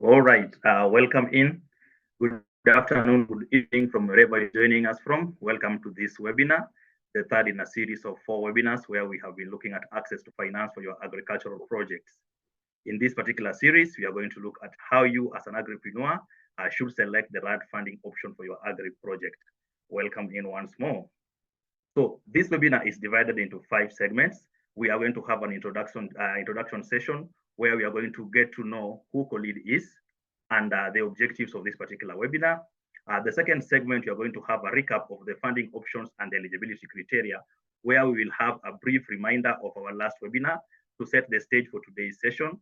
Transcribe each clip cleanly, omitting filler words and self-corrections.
All right, welcome in. Good afternoon, good evening from wherever you're joining us from. Welcome to this webinar, the third in a series of 4 webinars where we have been looking at access to finance for your agricultural projects. In this particular series, we are going to look at how you as an agripreneur should select the right funding option for your agri project. Welcome in once more. So this webinar is divided into 5 segments. We are going to have an introduction session where we are going to get to know who COLEAD is and the objectives of this particular webinar. The second segment, we are going to have a recap of the funding options and the eligibility criteria, where we will have a brief reminder of our last webinar to set the stage for today's session.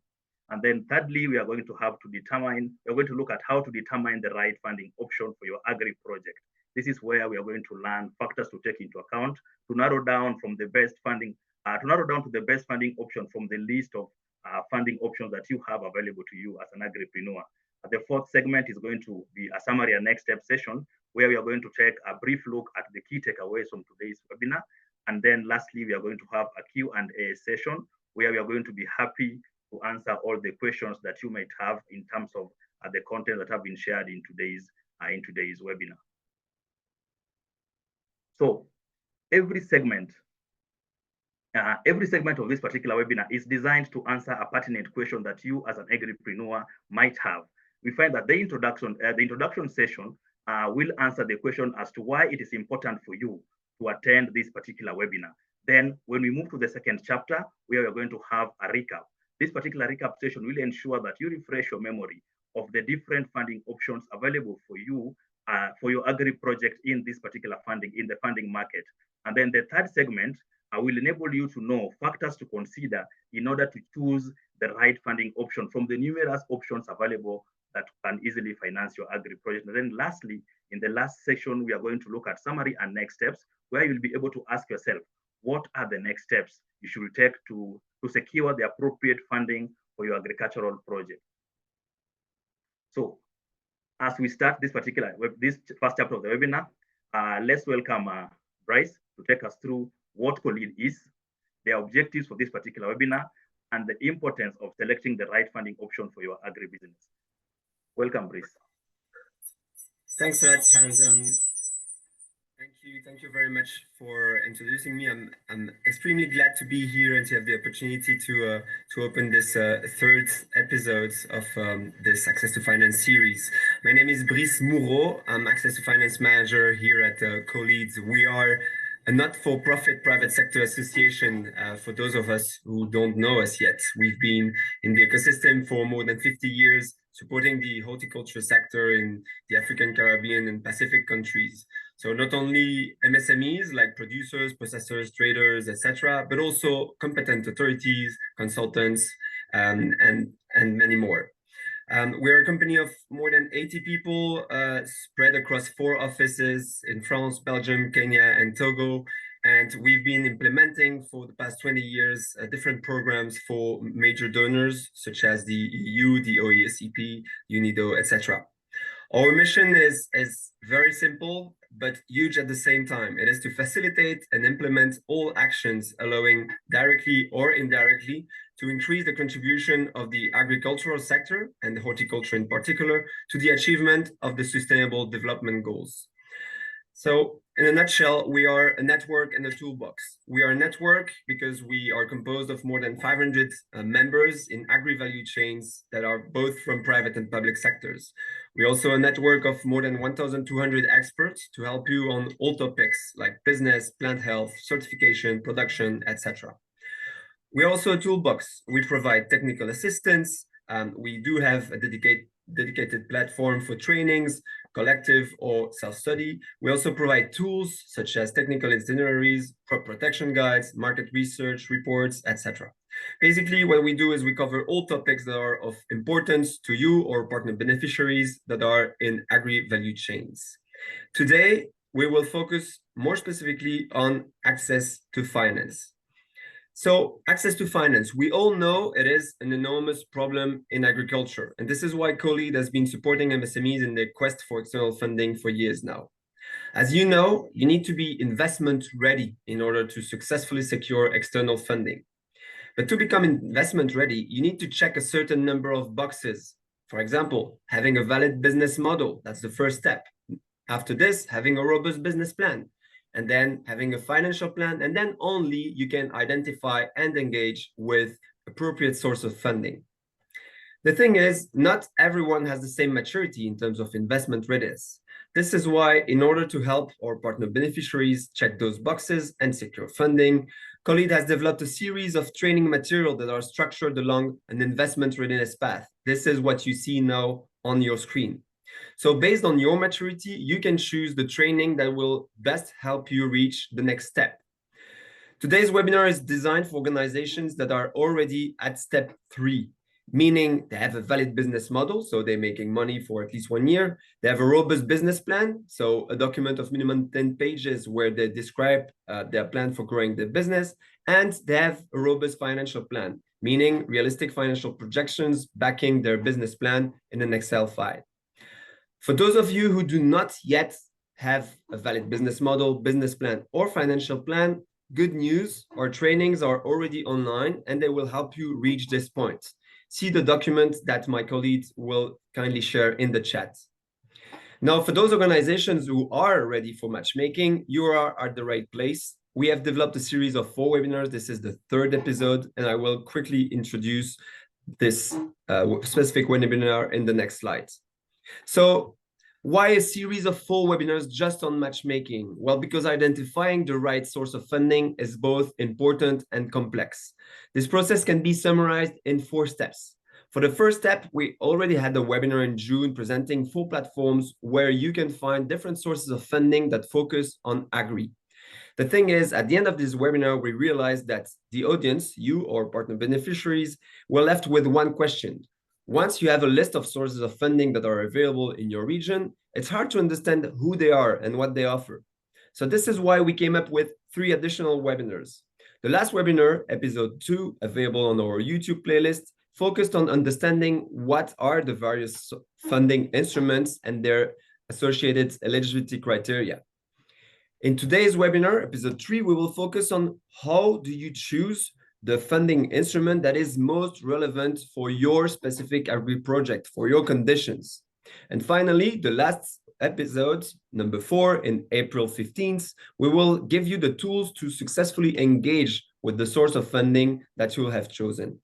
And then thirdly, we are going to look at how to determine the right funding option for your agri project. This is where we are going to learn factors to take into account to narrow down from the best funding, to the best funding option from the list of funding options that you have available to you as an agripreneur. The fourth segment is going to be a summary and next step session where we are going to take a brief look at the key takeaways from today's webinar. And then lastly, we are going to have a Q&A session where we are going to be happy to answer all the questions that you might have in terms of the content that have been shared in today's webinar. So every segment of this particular webinar is designed to answer a pertinent question that you as an agripreneur might have. We find that the introduction session will answer the question as to why it is important for you to attend this particular webinar. Then when we move to the second chapter, where we are going to have a recap, this particular recap session will ensure that you refresh your memory of the different funding options available for you for your agri project in this particular in the funding market. And then the third segment will enable you to know factors to consider in order to choose the right funding option from the numerous options available that can easily finance your agri project. And then lastly, in the last section, we are going to look at summary and next steps, where you'll be able to ask yourself, what are the next steps you should take to secure the appropriate funding for your agricultural project? So as we start this first chapter of the webinar, let's welcome Bryce to take us through what COLEAD is, the objectives for this particular webinar, and the importance of selecting the right funding option for your agribusiness. Welcome, Bryce. Thanks a lot, Harrison. Thank you very much for introducing me. I'm extremely glad to be here and to have the opportunity to open this third episode of this Access to Finance series. My name is Brice Moureau. I'm Access to Finance Manager here at COLEAD. We are a not-for-profit private sector association. For those of us who don't know us yet, we've been in the ecosystem for more than 50 years, supporting the horticulture sector in the African, Caribbean, and Pacific countries. So not only MSMEs like producers, processors, traders, etc., but also competent authorities, consultants, and many more. We're a company of more than 80 people spread across 4 offices in France, Belgium, Kenya, and Togo. And we've been implementing for the past 20 years different programs for major donors, such as the EU, the OESEP, UNIDO, etc. Our mission is very simple, but huge at the same time. It is to facilitate and implement all actions allowing directly or indirectly to increase the contribution of the agricultural sector, and horticulture in particular, to the achievement of the Sustainable Development Goals. So in a nutshell, we are a network and a toolbox. We are a network because we are composed of more than 500 members in agri-value chains that are both from private and public sectors. We're also a network of more than 1,200 experts to help you on all topics like business, plant health, certification, production, etc. We're also a toolbox. We provide technical assistance. We do have a dedicated platform for trainings, collective or self-study. We also provide tools such as technical itineraries, crop protection guides, market research reports, etc. Basically, what we do is we cover all topics that are of importance to you or partner beneficiaries that are in agri-value chains. Today, we will focus more specifically on access to finance. So access to finance, we all know it is an enormous problem in agriculture. And this is why COLEAD has been supporting MSMEs in their quest for external funding for years now. As you know, you need to be investment ready in order to successfully secure external funding. But to become investment ready, you need to check a certain number of boxes. For example, having a valid business model, that's the first step. After this, having a robust business plan, and then having a financial plan, and then only you can identify and engage with appropriate source of funding. The thing is, not everyone has the same maturity in terms of investment readiness. This is why, in order to help our partner beneficiaries check those boxes and secure funding, Khalid has developed a series of training material that are structured along an investment readiness path. This is what you see now on your screen. So based on your maturity, you can choose the training that will best help you reach the next step. Today's webinar is designed for organizations that are already at step 3, meaning they have a valid business model, so they're making money for at least 1 year. They have a robust business plan, so a document of minimum 10 pages where they describe their plan for growing their business, and they have a robust financial plan, meaning realistic financial projections backing their business plan in an Excel file. For those of you who do not yet have a valid business model, business plan, or financial plan, good news, our trainings are already online and they will help you reach this point. See the document that my colleagues will kindly share in the chat. Now, for those organizations who are ready for matchmaking, you are at the right place. We have developed a series of 4 webinars. This is the 3rd episode, and I will quickly introduce this specific webinar in the next slides. So why a series of 4 webinars just on matchmaking? Well, because identifying the right source of funding is both important and complex. This process can be summarized in 4 steps. For the first step, we already had a webinar in June presenting 4 platforms where you can find different sources of funding that focus on agri. The thing is, at the end of this webinar, we realized that the audience, you or partner beneficiaries, were left with one question. Once you have a list of sources of funding that are available in your region, it's hard to understand who they are and what they offer. So this is why we came up with 3 additional webinars. The last webinar, episode 2, available on our YouTube playlist, focused on understanding what are the various funding instruments and their associated eligibility criteria. In today's webinar, episode 3, we will focus on how do you choose the funding instrument that is most relevant for your specific agri-project, for your conditions. And finally, the last episode, number 4, in April 15th, we will give you the tools to successfully engage with the source of funding that you have chosen.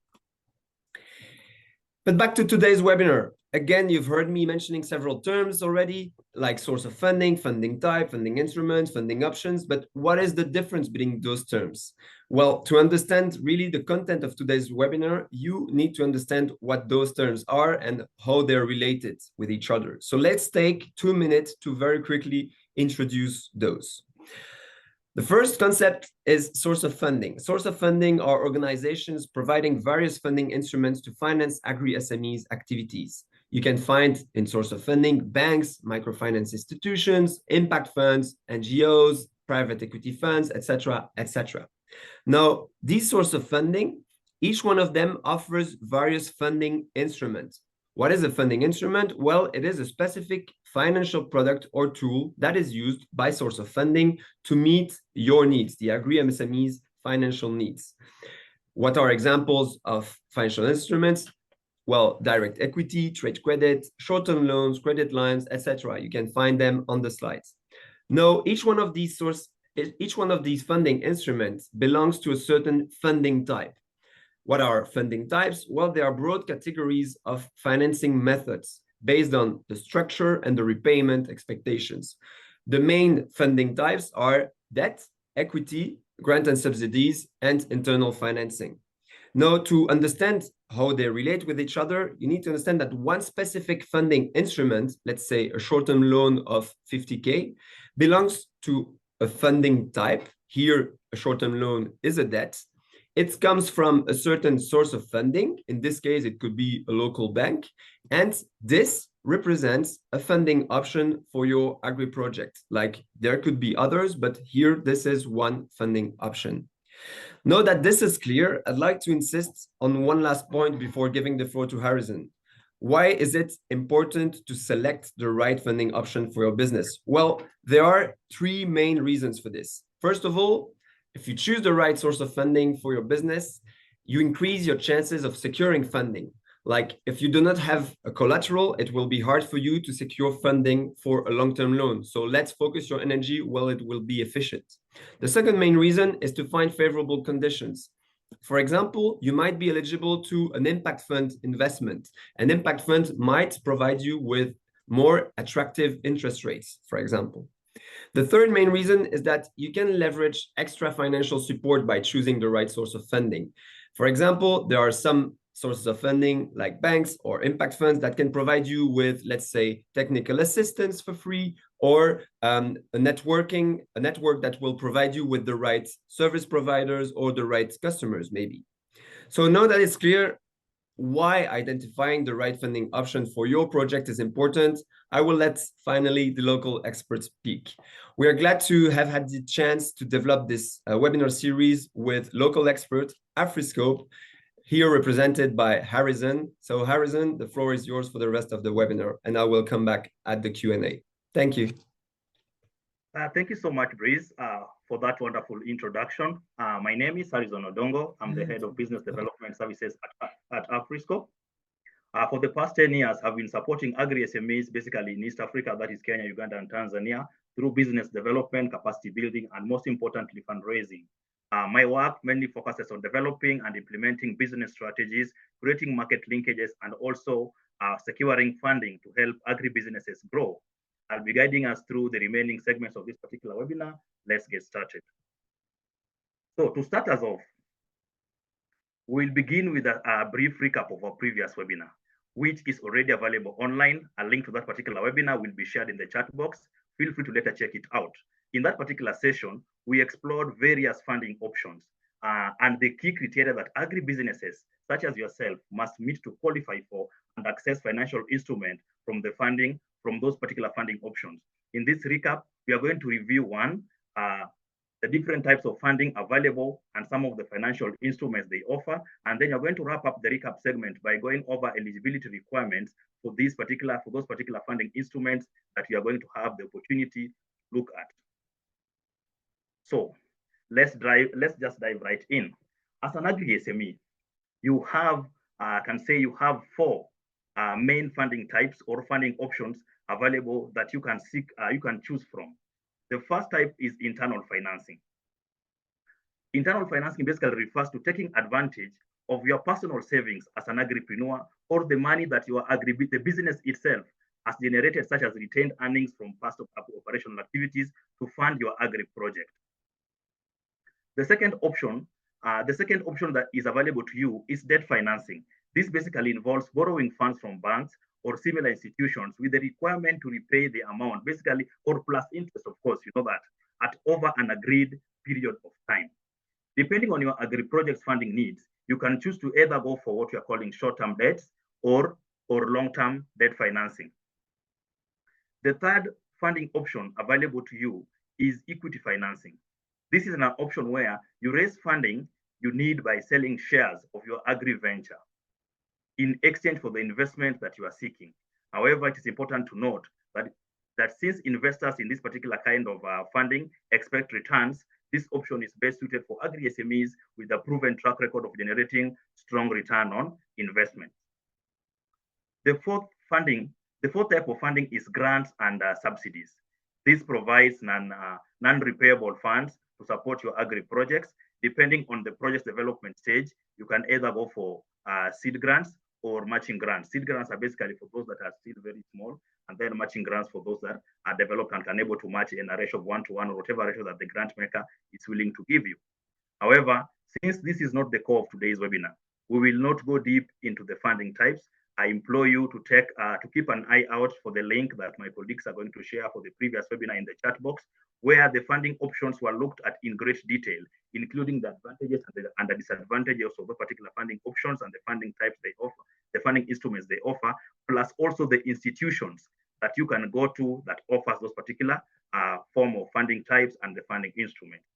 But back to today's webinar. Again, you've heard me mentioning several terms already, like source of funding, funding type, funding instruments, funding options. But what is the difference between those terms? Well, to understand really the content of today's webinar, you need to understand what those terms are and how they're related with each other. So let's take 2 minutes to very quickly introduce those. The first concept is source of funding. Source of funding are organizations providing various funding instruments to finance agri-SMEs activities. You can find in source of funding banks, microfinance institutions, impact funds, NGOs, private equity funds, etc., etc. Now, these sources of funding, each one of them offers various funding instruments. What is a funding instrument? Well, it is a specific financial product or tool that is used by source of funding to meet your needs, the agri-MSMEs financial needs. What are examples of financial instruments? Well, direct equity, trade credit, short-term loans, credit lines, etc. You can find them on the slides. Now, each one of these funding instruments belongs to a certain funding type. What are funding types? Well, they are broad categories of financing methods based on the structure and the repayment expectations. The main funding types are debt, equity, grant and subsidies, and internal financing. Now, to understand how they relate with each other, you need to understand that one specific funding instrument, let's say a short-term loan of 50K, belongs to a funding type. Here, a short-term loan is a debt. It comes from a certain source of funding. In this case, it could be a local bank. And this represents a funding option for your agri-project. Like there could be others, but here, this is one funding option. Now that this is clear, I'd like to insist on one last point before giving the floor to Harrison. Why is it important to select the right funding option for your business? Well, there are 3 main reasons for this. First of all, if you choose the right source of funding for your business, you increase your chances of securing funding. Like if you do not have a collateral, it will be hard for you to secure funding for a long-term loan. So let's focus your energy while it will be efficient. The second main reason is to find favorable conditions. For example, you might be eligible to an impact fund investment. An impact fund might provide you with more attractive interest rates, for example. The third main reason is that you can leverage extra financial support by choosing the right source of funding. For example, there are some sources of funding like banks or impact funds that can provide you with, let's say, technical assistance for free, or a network that will provide you with the right service providers or the right customers, maybe. So now that it's clear why identifying the right funding option for your project is important, I will let finally the local experts speak. We are glad to have had the chance to develop this webinar series with local expert AfriScope, here represented by Harrison. So Harrison, the floor is yours for the rest of the webinar, and I will come back at the Q&A. Thank you. Thank you so much, Breeze, for that wonderful introduction. My name is Harrison Odongo. I'm the head of business development services at AfriScope. For the past 10 years, I've been supporting agri-SMEs, basically in East Africa, that is Kenya, Uganda, and Tanzania, through business development, capacity building, and most importantly, fundraising. My work mainly focuses on developing and implementing business strategies, creating market linkages, and also securing funding to help agri-businesses grow. I'll be guiding us through the remaining segments of this particular webinar. Let's get started. So to start us off, we'll begin with a brief recap of our previous webinar, which is already available online. A link to that particular webinar will be shared in the chat box. Feel free to later check it out. In that particular session, we explored various funding options and the key criteria that agri-businesses such as yourself must meet to qualify for and access financial instrument from those particular funding options. In this recap, we are going to review the different types of funding available and some of the financial instruments they offer. And then you're going to wrap up the recap segment by going over eligibility requirements for those particular funding instruments that you are going to have the opportunity to look at. So let's just dive right in. As an agri-SME, you have, you have four main funding types or funding options available that you can choose from. The first type is internal financing. Internal financing basically refers to taking advantage of your personal savings as an agripreneur, or the money that the business itself has generated, such as retained earnings from past operational activities, to fund your agri-project. The second option that is available to you is debt financing. This basically involves borrowing funds from banks or similar institutions with the requirement to repay the amount, basically, or plus interest, of course, you know that, at over an agreed period of time. Depending on your agri-projects funding needs, you can choose to either go for what we are calling short-term debts or long-term debt financing. The third funding option available to you is equity financing. This is an option where you raise funding you need by selling shares of your agri-venture in exchange for the investment that you are seeking. However, it is important to note that since investors in this particular kind of funding expect returns, this option is best suited for agri-SMEs with a proven track record of generating strong return on investment. The fourth type of funding is grants and subsidies. This provides non-repayable funds to support your agri-projects. Depending on the project development stage, you can either go for seed grants or matching grants. Seed grants are basically for those that are still very small, and then matching grants for those that are developed and can able to match in a ratio of 1-to-1 or whatever ratio that the grant maker is willing to give you. However, since this is not the core of today's webinar, we will not go deep into the funding types. I implore you to keep an eye out for the link that my colleagues are going to share for the previous webinar in the chat box, where the funding options were looked at in great detail, including the advantages and the disadvantages of the particular funding options and the funding types they offer, the funding instruments they offer, plus also the institutions that you can go to that offers those particular form of funding types and the funding instruments.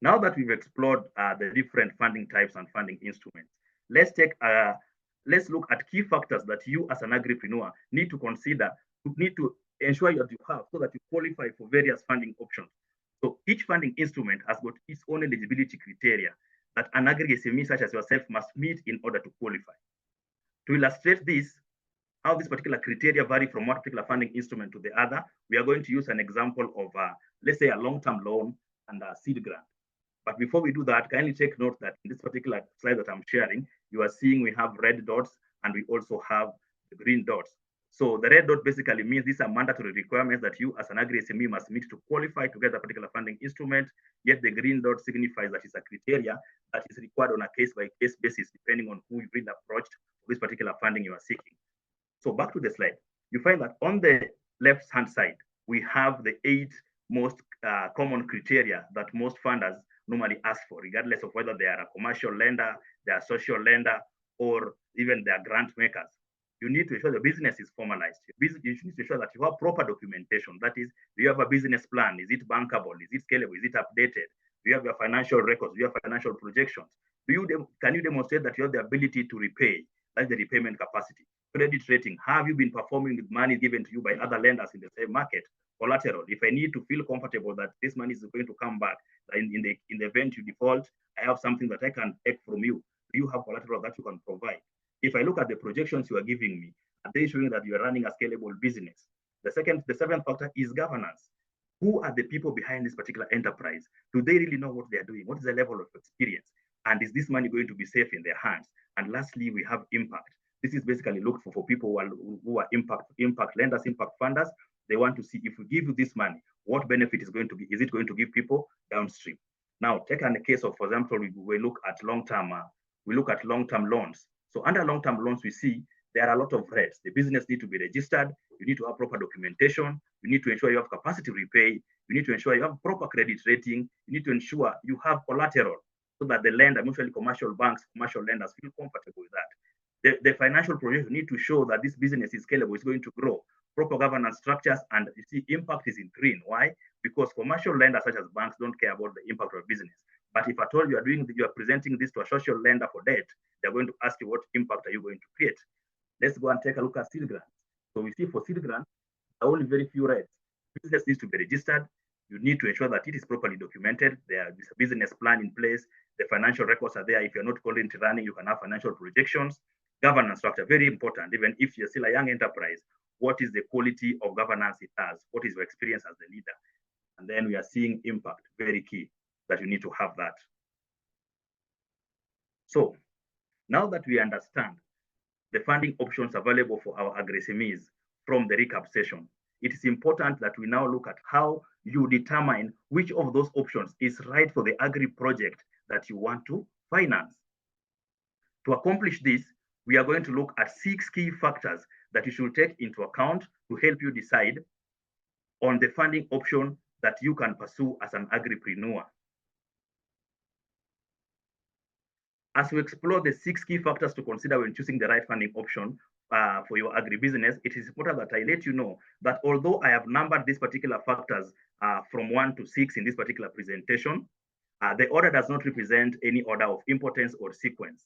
Now that we've explored the different funding types and funding instruments, let's look at key factors that you as an agripreneur need to consider, need to ensure that you have so that you qualify for various funding options. So each funding instrument has got its own eligibility criteria. that an agri-SME such as yourself must meet in order to qualify. To illustrate this, how this particular criteria vary from one particular funding instrument to the other, we are going to use an example of, let's say, a long-term loan and a seed grant. But before we do that, kindly take note that in this particular slide that I'm sharing, you are seeing we have red dots and we also have the green dots. So the red dot basically means these are mandatory requirements that you as an agri-SME must meet to qualify to get a particular funding instrument, yet the green dot signifies that it's a criteria that is required on a case-by-case basis, depending on who you've been approached for this particular funding you are seeking. So back to the slide, you find that on the left-hand side, we have the 8 most common criteria that most funders normally ask for, regardless of whether they are a commercial lender, they are a social lender, or even they are grant makers. You need to ensure the business is formalized. You need to ensure that you have proper documentation. That is, do you have a business plan? Is it bankable? Is it scalable? Is it updated? Do you have your financial records? Do you have financial projections? Can you demonstrate that you have the ability to repay? That's the repayment capacity. Credit rating. Have you been performing with money given to you by other lenders in the same market? Collateral. If I need to feel comfortable that this money is going to come back in the event you default, I have something that I can take from you. Do you have collateral that you can provide? If I look at the projections you are giving me, are they showing that you are running a scalable business? The seventh factor is governance. Who are the people behind this particular enterprise? Do they really know what they are doing? What is the level of experience? And is this money going to be safe in their hands? And lastly, we have impact. This is basically looked for people who are impact lenders, impact funders. They want to see if we give you this money, what benefit is going to be? Is it going to give people downstream? Now, take on the case of, for example, we look at long-term loans. So under long-term loans, we see there are a lot of threats. The business need to be registered. You need to have proper documentation. You need to ensure you have capacity to repay. You need to ensure you have proper credit rating. You need to ensure you have collateral so that the lender, usually commercial banks, commercial lenders feel comfortable with that. The financial projections need to show that this business is scalable, it's going to grow. Proper governance structures, and you see impact is in green. Why? Because commercial lenders such as banks don't care about the impact of business. But if at all you are presenting this to a social lender for debt, they're going to ask you what impact are you going to create. Let's go and take a look at seed grants. So we see for seed grants, only very few rights. Business needs to be registered. You need to ensure that it is properly documented. There is a business plan in place. The financial records are there. If you're not currently running, you can have financial projections. Governance structure, very important. Even if you're still a young enterprise, what is the quality of governance it has? What is your experience as the leader? And then we are seeing impact, very key, that you need to have that. So now that we understand the funding options available for our agri-SMEs from the recap session, it is important that we now look at how you determine which of those options is right for the agri-project that you want to finance. To accomplish this, we are going to look at 6 key factors that you should take into account to help you decide on the funding option that you can pursue as an agripreneur. As we explore the 6 key factors to consider when choosing the right funding option for your agribusiness, it is important that I let you know that although I have numbered these particular factors from 1 to 6 in this particular presentation, the order does not represent any order of importance or sequence,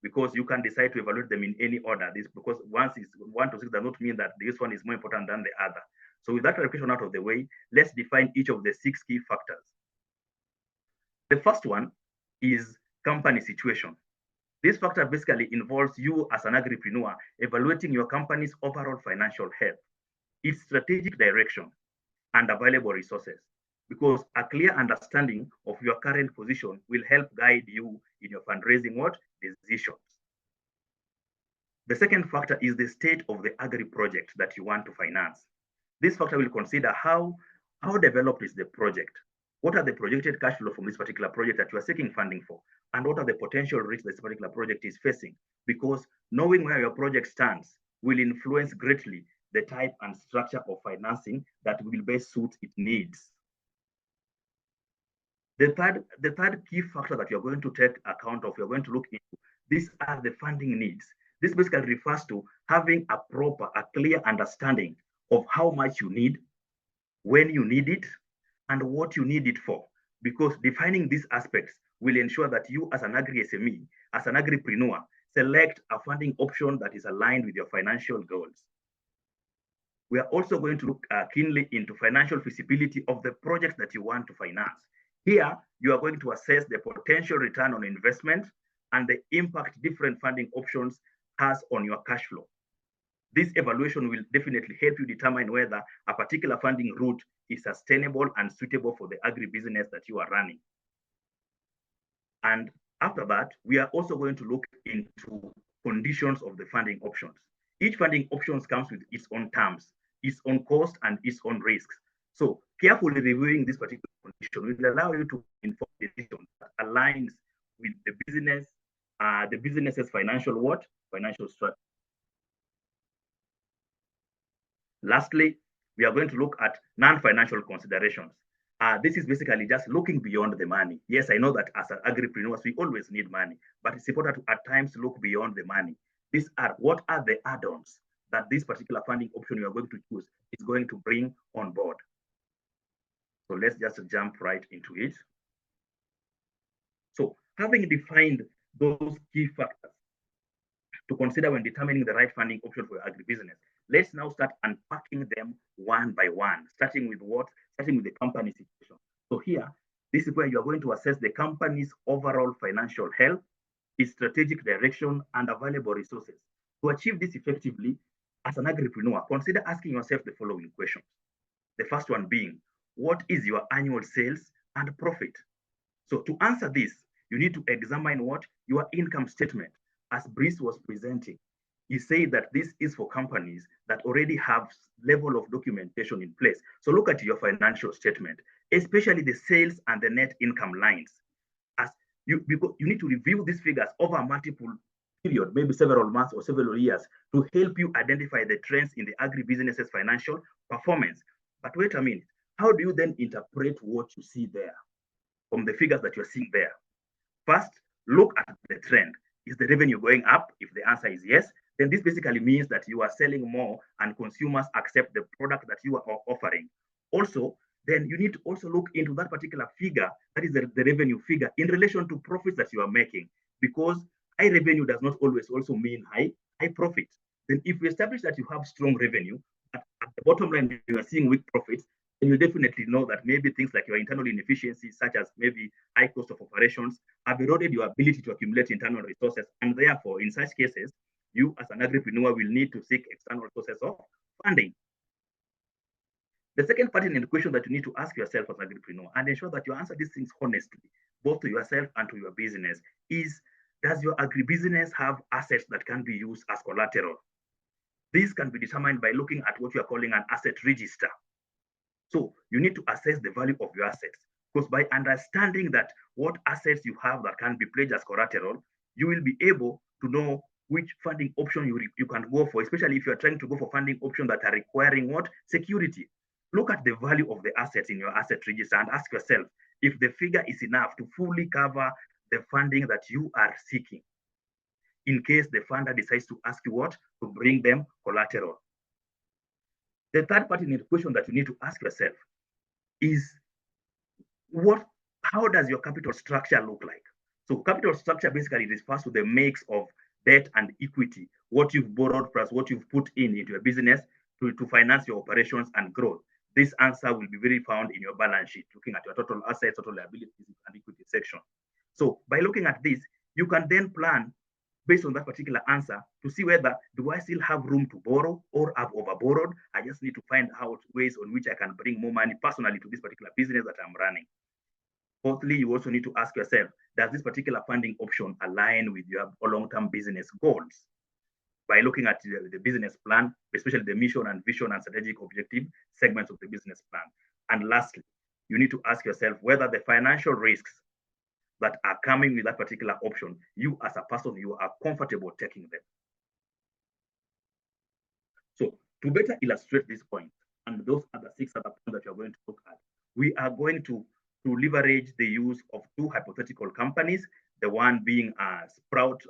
because you can decide to evaluate them in any order. This because once it's 1 to 6 does not mean that this one is more important than the other. So with that clarification out of the way, let's define each of the 6 key factors. The first one is company situation. This factor basically involves you as an agripreneur evaluating your company's overall financial health, its strategic direction, and available resources, because a clear understanding of your current position will help guide you in your fundraising decisions. The second factor is the state of the agri-project that you want to finance. This factor will consider how developed is the project. What are the projected cash flow from this particular project that you are seeking funding for? And what are the potential risks this particular project is facing? Because knowing where your project stands will influence greatly the type and structure of financing that will best suit its needs. The third key factor that you're going to take account of, you're going to look into, these are the funding needs. This basically refers to having a clear understanding of how much you need, when you need it, and what you need it for. Because defining these aspects will ensure that you as an agri-SME, as an agripreneur, select a funding option that is aligned with your financial goals. We are also going to look keenly into financial feasibility of the projects that you want to finance. Here, you are going to assess the potential return on investment and the impact different funding options has on your cash flow. This evaluation will definitely help you determine whether a particular funding route is sustainable and suitable for the agribusiness that you are running. And after that, we are also going to look into conditions of the funding options. Each funding option comes with its own terms, its own cost, and its own risks. So carefully reviewing this particular condition will allow you to inform a decision that aligns with the business's financial strategy. Lastly, we are going to look at non-financial considerations. This is basically just looking beyond the money. Yes, I know that as agripreneurs, we always need money, but it's important to at times look beyond the money. What are the add-ons that this particular funding option you are going to choose is going to bring on board. So let's just jump right into it. So having defined those key factors to consider when determining the right funding option for your agribusiness, let's now start unpacking them one by one, starting with what? Starting with the company situation. So here, this is where you are going to assess the company's overall financial health, its strategic direction, and available resources. To achieve this effectively, as an agripreneur, consider asking yourself the following questions. The first one being, what is your annual sales and profit? So to answer this, you need to examine what? Your income statement. As Brice was presenting, he said that this is for companies that already have level of documentation in place. So look at your financial statement, especially the sales and the net income lines. As you need to review these figures over multiple period, maybe several months or several years, to help you identify the trends in the agribusiness's financial performance. But wait a minute, how do you then interpret what you see there from the figures that you're seeing there? First, look at the trend. Is the revenue going up? If the answer is yes, then this basically means that you are selling more and consumers accept the product that you are offering. Also, then you need to also look into that particular figure, that is the revenue figure, in relation to profits that you are making, because high revenue does not always also mean high profit. Then if we establish that you have strong revenue, but at the bottom line you are seeing weak profits, then you definitely know that maybe things like your internal inefficiencies, such as maybe high cost of operations, have eroded your ability to accumulate internal resources. And therefore, in such cases, you as an agripreneur will need to seek external sources of funding. The second part in the question that you need to ask yourself as an agripreneur and ensure that you answer these things honestly, both to yourself and to your business, is, does your agribusiness have assets that can be used as collateral? This can be determined by looking at what you are calling an asset register. So you need to assess the value of your assets, because by understanding that what assets you have that can be pledged as collateral, you will be able to know which funding option you can go for, especially if you're trying to go for funding options that are requiring what? Security. Look at the value of the assets in your asset register and ask yourself if the figure is enough to fully cover the funding that you are seeking, in case the funder decides to ask you what? To bring them collateral. The third part in the question that you need to ask yourself is, how does your capital structure look like? So capital structure basically refers to the mix of debt and equity, what you've borrowed plus what you've put into your business to finance your operations and growth. This answer will be very found in your balance sheet, looking at your total assets, total liabilities, and equity section. So by looking at this, you can then plan based on that particular answer to see whether, do I still have room to borrow or have overborrowed? I just need to find out ways on which I can bring more money personally to this particular business that I'm running. Fourthly, you also need to ask yourself, does this particular funding option align with your long-term business goals? By looking at the business plan, especially the mission and vision and strategic objective segments of the business plan. And lastly, you need to ask yourself whether the financial risks that are coming with that particular option, you as a person, you are comfortable taking them. So to better illustrate this point, and those are the 6 other points that you're going to look at, we are going to leverage the use of 2 hypothetical companies, the one being Sprout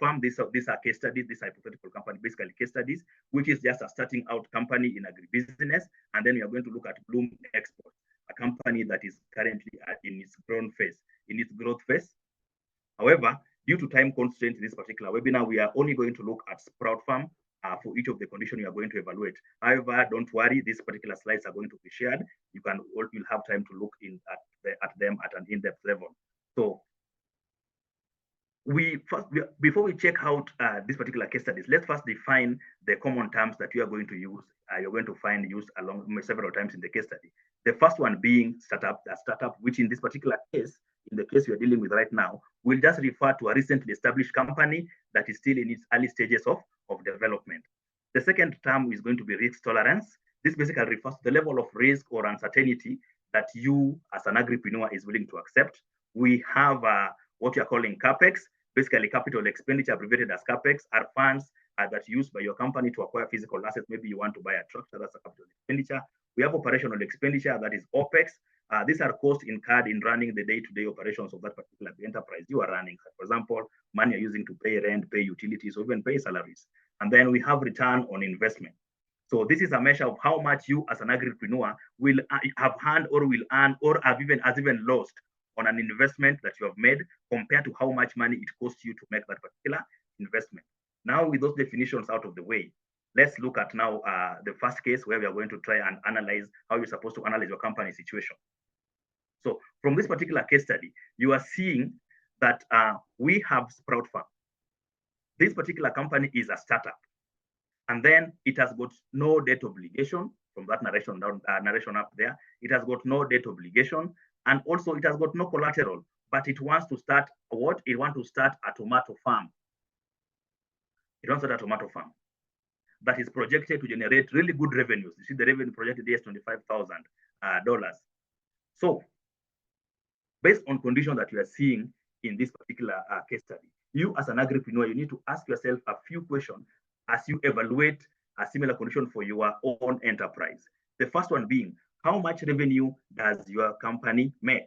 Farm. These are case studies, this hypothetical company, basically case studies, which is just a starting out company in agribusiness. And then we are going to look at Bloom Export, a company that is currently in its growth phase. However, due to time constraints in this particular webinar, we are only going to look at Sprout Farm for each of the conditions you are going to evaluate. However, don't worry, these particular slides are going to be shared. You'll have time to look at them at an in-depth level. So before we check out this particular case studies, let's first define the common terms that you are going to use. You're going to find used along several times in the case study. The first one being startup, which in this particular case, in the case we are dealing with right now, will just refer to a recently established company that is still in its early stages of development. The second term is going to be risk tolerance. This basically refers to the level of risk or uncertainty that you as an agripreneur is willing to accept. We have what you are calling CAPEX, basically capital expenditure, abbreviated as CAPEX, are funds that's used by your company to acquire physical assets. Maybe you want to buy a tractor, that's a capital expenditure. We have operational expenditure, that is OPEX. These are costs incurred in running the day-to-day operations of that particular enterprise you are running. For example, money you're using to pay rent, pay utilities, or even pay salaries. And then we have return on investment. So this is a measure of how much you as an agripreneur will have earned or will earn or has even lost on an investment that you have made compared to how much money it costs you to make that particular investment. Now, with those definitions out of the way, let's look at now the first case where we are going to try and analyze how you're supposed to analyze your company situation. So from this particular case study, you are seeing that we have Sprout Farm. This particular company is a startup. And then it has got no debt obligation from that narration up there. It has got no debt obligation. And also it has got no collateral, but it wants to start what? It wants to start a tomato farm. It wants to start a tomato farm that is projected to generate really good revenues. You see the revenue projected here is $25,000. So based on conditions that you are seeing in this particular case study, you as an agripreneur, you need to ask yourself a few questions as you evaluate a similar condition for your own enterprise. The first one being, how much revenue does your company make?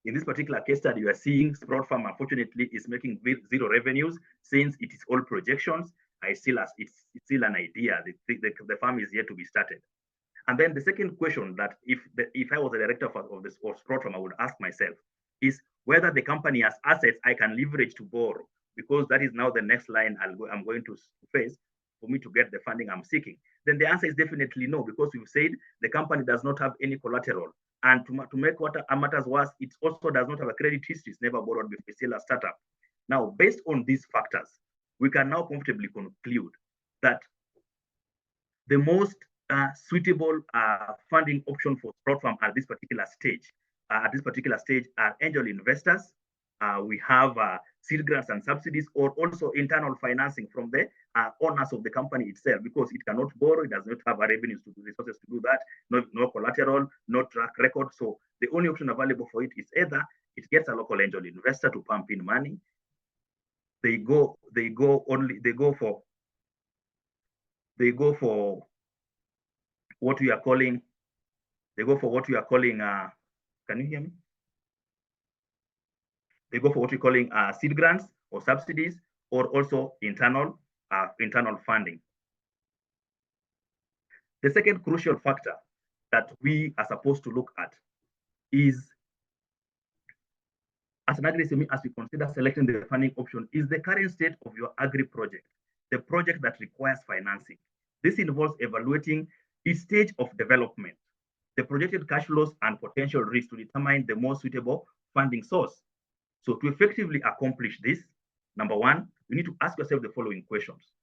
In this particular case study, you are seeing Sprout Farm, unfortunately, is making zero revenues since it is all projections. It's still an idea. The farm is yet to be started. And then the second question that if I was the director of Sprout Farm, I would ask myself is whether the company has assets I can leverage to borrow, because that is now the next line I'm going to face for me to get the funding I'm seeking. Then the answer is definitely no, because we've said the company does not have any collateral. And to make what matters worse, it also does not have a credit history. It's never borrowed before, it's still a startup. Now, based on these factors, we can now comfortably conclude that the most suitable funding option for Sprout Farm at this particular stage are angel investors. We have seed grants and subsidies, or also internal financing from the owners of the company itself, because it cannot borrow, it does not have revenues to resources to do that, no collateral, no track record. So the only option available for it is either it gets a local angel investor to pump in money. They go for what we are calling, can you hear me? They go for what we're calling seed grants or subsidies, or also internal funding. The second crucial factor that we are supposed to look at is, as an agri-SME, as we consider selecting the funding option, is the current state of your agri-project, the project that requires financing. This involves evaluating its stage of development, the projected cash flows and potential risks to determine the most suitable funding source. So to effectively accomplish this, number one, you need to ask yourself the following questions.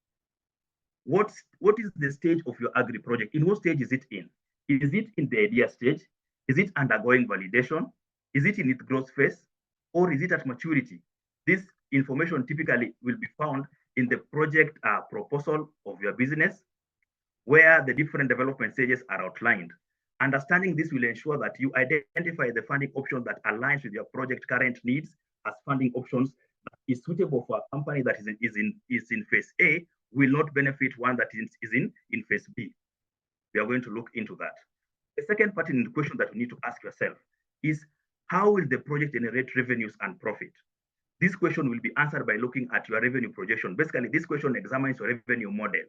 What is the stage of your agri-project? In what stage is it in? Is it in the idea stage? Is it undergoing validation? Is it in its growth phase? Or is it at maturity? This information typically will be found in the project proposal of your business, where the different development stages are outlined. Understanding this will ensure that you identify the funding option that aligns with your project current needs as funding options that is suitable for a company that is in phase A will not benefit one that is in phase B. We are going to look into that. The second part in the question that you need to ask yourself is, how will the project generate revenues and profit? This question will be answered by looking at your revenue projection. Basically, this question examines your revenue model.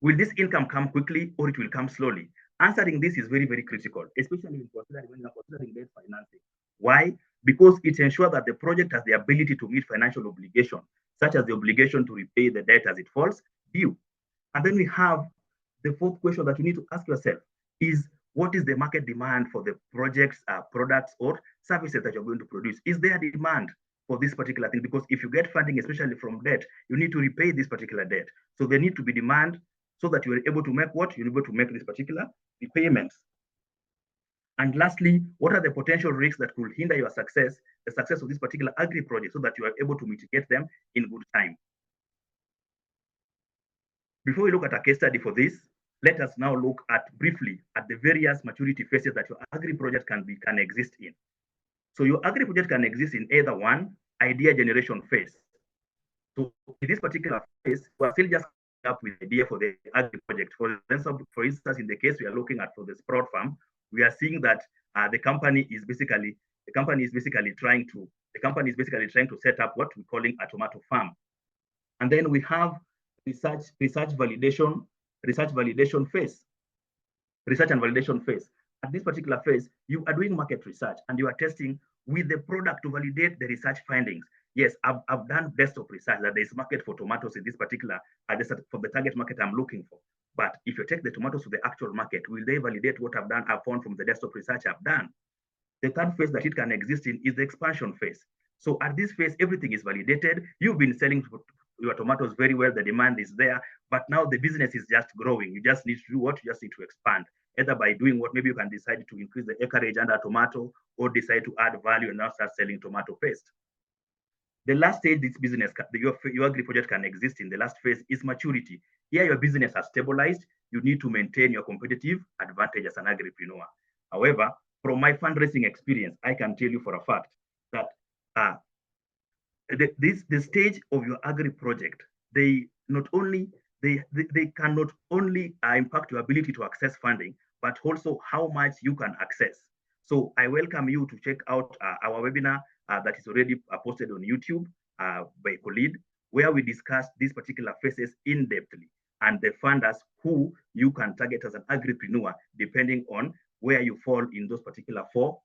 Will this income come quickly or it will come slowly? Answering this is very, very critical, especially when you're considering debt financing. Why? Because it ensures that the project has the ability to meet financial obligations, such as the obligation to repay the debt as it falls, due. And then we have the fourth question that you need to ask yourself is, what is the market demand for the projects, products, or services that you're going to produce? Is there demand for this particular thing? Because if you get funding, especially from debt, you need to repay this particular debt. So there need to be demand so that you're able to make what? You're able to make this particular repayments. And lastly, what are the potential risks that could hinder your success, the success of this particular agri-project, so that you are able to mitigate them in good time? Before we look at a case study for this, let us now look at briefly at the various maturity phases that your agri-project can exist in. So your agri-project can exist in either one, idea generation phase. So in this particular phase, we're still just up with the idea for the agri-project. For instance, in the case we are looking at for the sprout farm, we are seeing that the company is basically trying to set up what we're calling a tomato farm. And then we have research and validation phase. At this particular phase, you are doing market research and you are testing with the product to validate the research findings. Yes, I've done desktop research that there's market for tomatoes in this particular, for the target market I'm looking for. But if you take the tomatoes to the actual market, will they validate what I've found from the desktop research I've done? The third phase that it can exist in is the expansion phase. So at this phase, everything is validated. You've been selling your tomatoes very well. The demand is there, but now the business is just growing. You just need to do what? You just need to expand, either by doing what, maybe you can decide to increase the acreage under tomato, or decide to add value and now start selling tomato paste. The last stage this business, your agri-project can exist in, the last phase is maturity. Here your business has stabilized. You need to maintain your competitive advantage as an agripreneur. However, from my fundraising experience, I can tell you for a fact that the stage of your agri-project, they can not only impact your ability to access funding, but also how much you can access. So I welcome you to check out our webinar that is already posted on YouTube by Khalid, where we discuss these particular phases in depthly, and the funders who you can target as an agripreneur, depending on where you fall in those particular four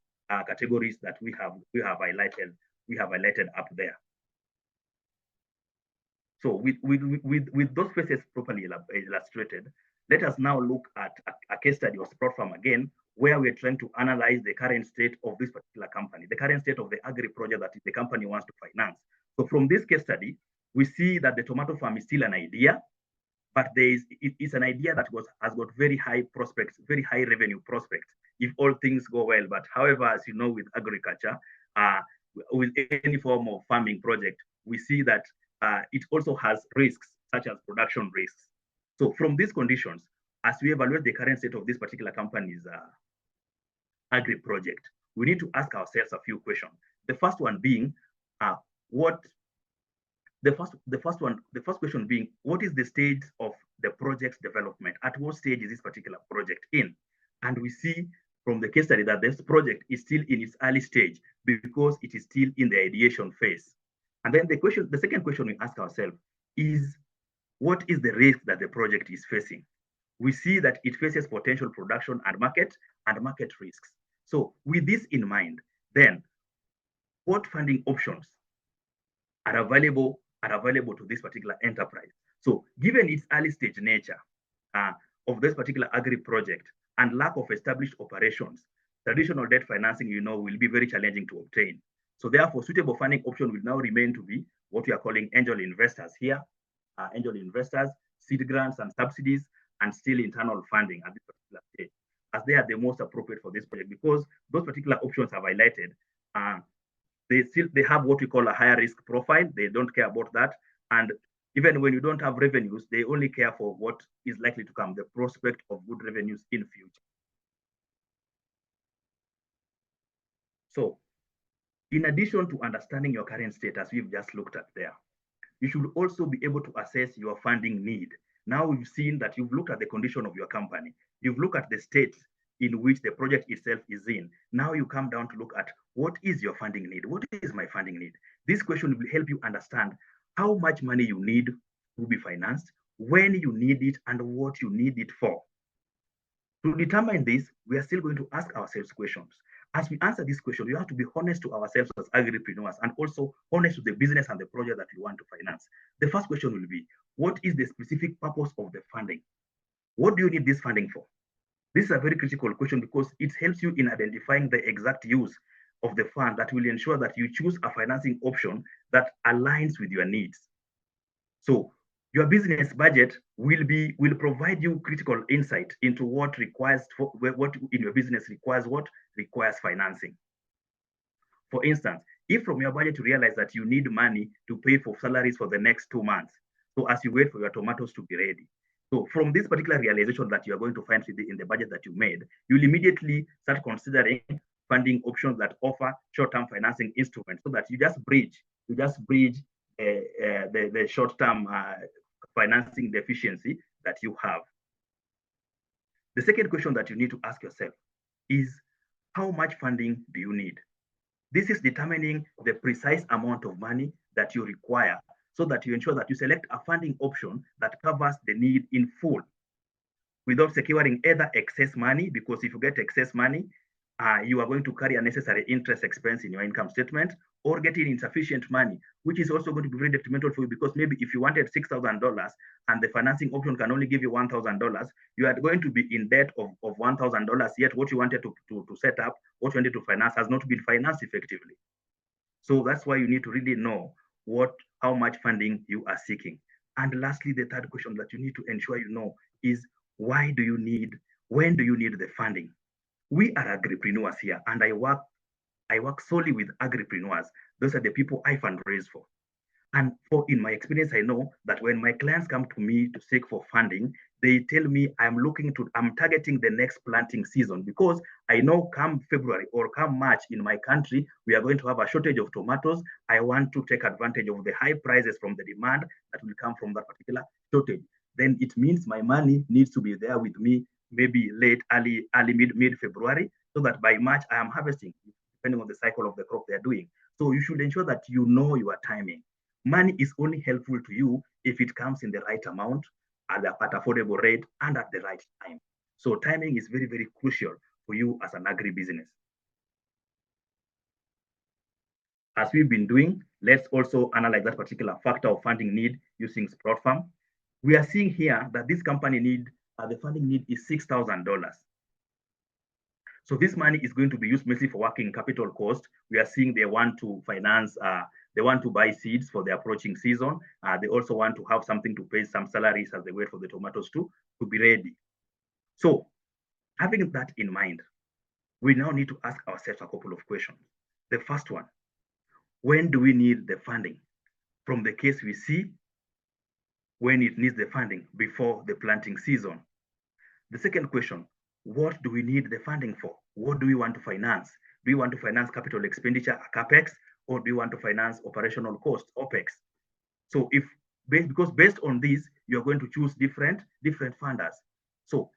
categories that we have highlighted up there. So with those phases properly illustrated, let us now look at a case study of sprout farm again, where we're trying to analyze the current state of this particular company, the current state of the agri-project that the company wants to finance. So from this case study, we see that the tomato farm is still an idea, but it's an idea that has got very high prospects, very high revenue prospects, if all things go well. But however, as you know, with agriculture, with any form of farming project, we see that it also has risks, such as production risks. So from these conditions, as we evaluate the current state of this particular company's agri-project, we need to ask ourselves a few questions. The first one being, the first question being, what is the stage of the project's development? At what stage is this particular project in? And we see from the case study that this project is still in its early stage because it is still in the ideation phase. And then the second question we ask ourselves is, what is the risk that the project is facing? We see that it faces potential production and market risks. So with this in mind, then what funding options are available to this particular enterprise? So given its early stage nature of this particular agri-project and lack of established operations, traditional debt financing, will be very challenging to obtain. So therefore, suitable funding option will now remain to be what we are calling angel investors here, angel investors, seed grants and subsidies, and still internal funding at this particular stage, as they are the most appropriate for this project, because those particular options have highlighted, they have what we call a higher risk profile. They don't care about that. And even when you don't have revenues, they only care for what is likely to come, the prospect of good revenues in future. So in addition to understanding your current status, we've just looked at there, you should also be able to assess your funding need. Now we've seen that you've looked at the condition of your company. You've looked at the state in which the project itself is in. Now you come down to look at, what is your funding need? What is my funding need? This question will help you understand how much money you need to be financed, when you need it, and what you need it for. To determine this, we are still going to ask ourselves questions. As we answer this question, we have to be honest to ourselves as agripreneurs, and also honest to the business and the project that we want to finance. The first question will be, what is the specific purpose of the funding? What do you need this funding for? This is a very critical question because it helps you in identifying the exact use of the fund that will ensure that you choose a financing option that aligns with your needs. So your business budget will provide you critical insight into what in your business requires financing. For instance, if from your budget you realize that you need money to pay for salaries for the next 2 months, so as you wait for your tomatoes to be ready. So from this particular realization that you are going to find in the budget that you made, you'll immediately start considering funding options that offer short-term financing instruments so that you just bridge the short-term financing deficiency that you have. The second question that you need to ask yourself is, how much funding do you need? This is determining the precise amount of money that you require so that you ensure that you select a funding option that covers the need in full without securing either excess money, because if you get excess money, you are going to carry unnecessary interest expense in your income statement, or getting insufficient money, which is also going to be very detrimental for you, because maybe if you wanted $6,000 and the financing option can only give you $1,000, you are going to be in debt of $1,000, yet what you wanted to set up, what you wanted to finance has not been financed effectively. So that's why you need to really know how much funding you are seeking. And lastly, the third question that you need to ensure you know is, when do you need the funding? We are agripreneurs here, and I work solely with agripreneurs. Those are the people I fundraise for. And in my experience, I know that when my clients come to me to seek for funding, they tell me I'm targeting the next planting season, because I know come February or come March in my country, we are going to have a shortage of tomatoes. I want to take advantage of the high prices from the demand that will come from that particular shortage. Then it means my money needs to be there with me, maybe early, mid-February, so that by March I am harvesting, depending on the cycle of the crop they're doing. So you should ensure that you know your timing. Money is only helpful to you if it comes in the right amount, at affordable rate, and at the right time. So timing is very, very crucial for you as an agribusiness. As we've been doing, let's also analyze that particular factor of funding need using Sprout Farm. We are seeing here that this company the funding need is $6,000. So this money is going to be used mostly for working capital cost. We are seeing they want to finance, they want to buy seeds for the approaching season. They also want to have something to pay some salaries as they wait for the tomatoes to be ready. So having that in mind, we now need to ask ourselves a couple of questions. The first one, when do we need the funding? From the case we see, when it needs the funding before the planting season. The second question, what do we need the funding for? What do we want to finance? Do we want to finance capital expenditure, CapEx, or do we want to finance operational costs, OpEx? So because based on this, you're going to choose different funders. So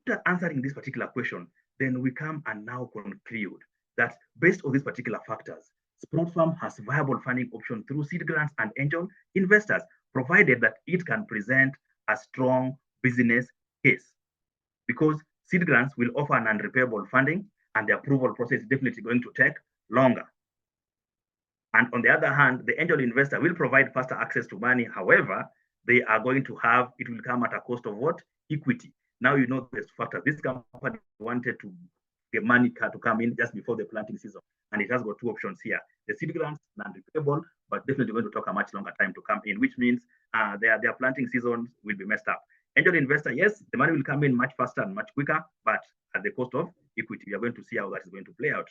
after answering this particular question, then we come and now conclude that based on these particular factors, Sprout Farm has viable funding option through seed grants and angel investors, provided that it can present a strong business case. Because seed grants will offer an unrepayable funding, and the approval process is definitely going to take longer. And on the other hand, the angel investor will provide faster access to money. However, it will come at a cost of what? Equity. Now you know this factor. This company wanted to get money to come in just before the planting season, and it has got two options here. The seed grants, non-repayable, but definitely going to take a much longer time to come in, which means their planting seasons will be messed up. Angel investor, yes, the money will come in much faster and much quicker, but at the cost of equity. We are going to see how that is going to play out.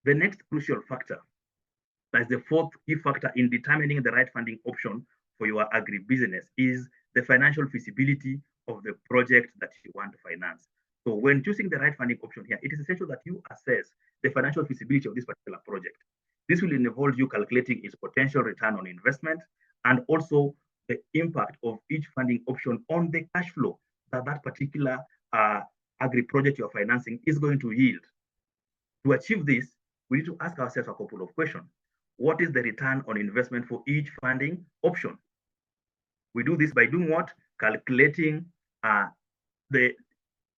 The next crucial factor, that is the fourth key factor in determining the right funding option for your agribusiness, is the financial feasibility of the project that you want to finance. So when choosing the right funding option here, it is essential that you assess the financial feasibility of this particular project. This will involve you calculating its potential return on investment, and also the impact of each funding option on the cash flow that particular agri-project you're financing is going to yield. To achieve this, we need to ask ourselves a couple of questions. What is the return on investment for each funding option? We do this by doing what? Calculating the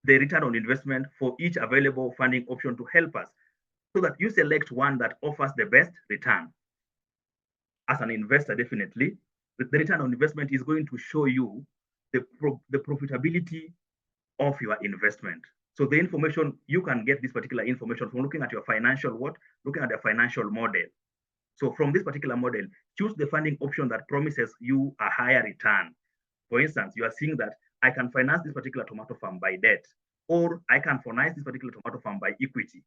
return on investment for each available funding option to help us, so that you select one that offers the best return. as an investor, definitely, the return on investment is going to show you the profitability of your investment. So the information, you can get this particular information from looking at your financial looking at your financial model. So from this particular model, choose the funding option that promises you a higher return. For instance, you are seeing that I can finance this particular tomato farm by debt, or I can finance this particular tomato farm by equity,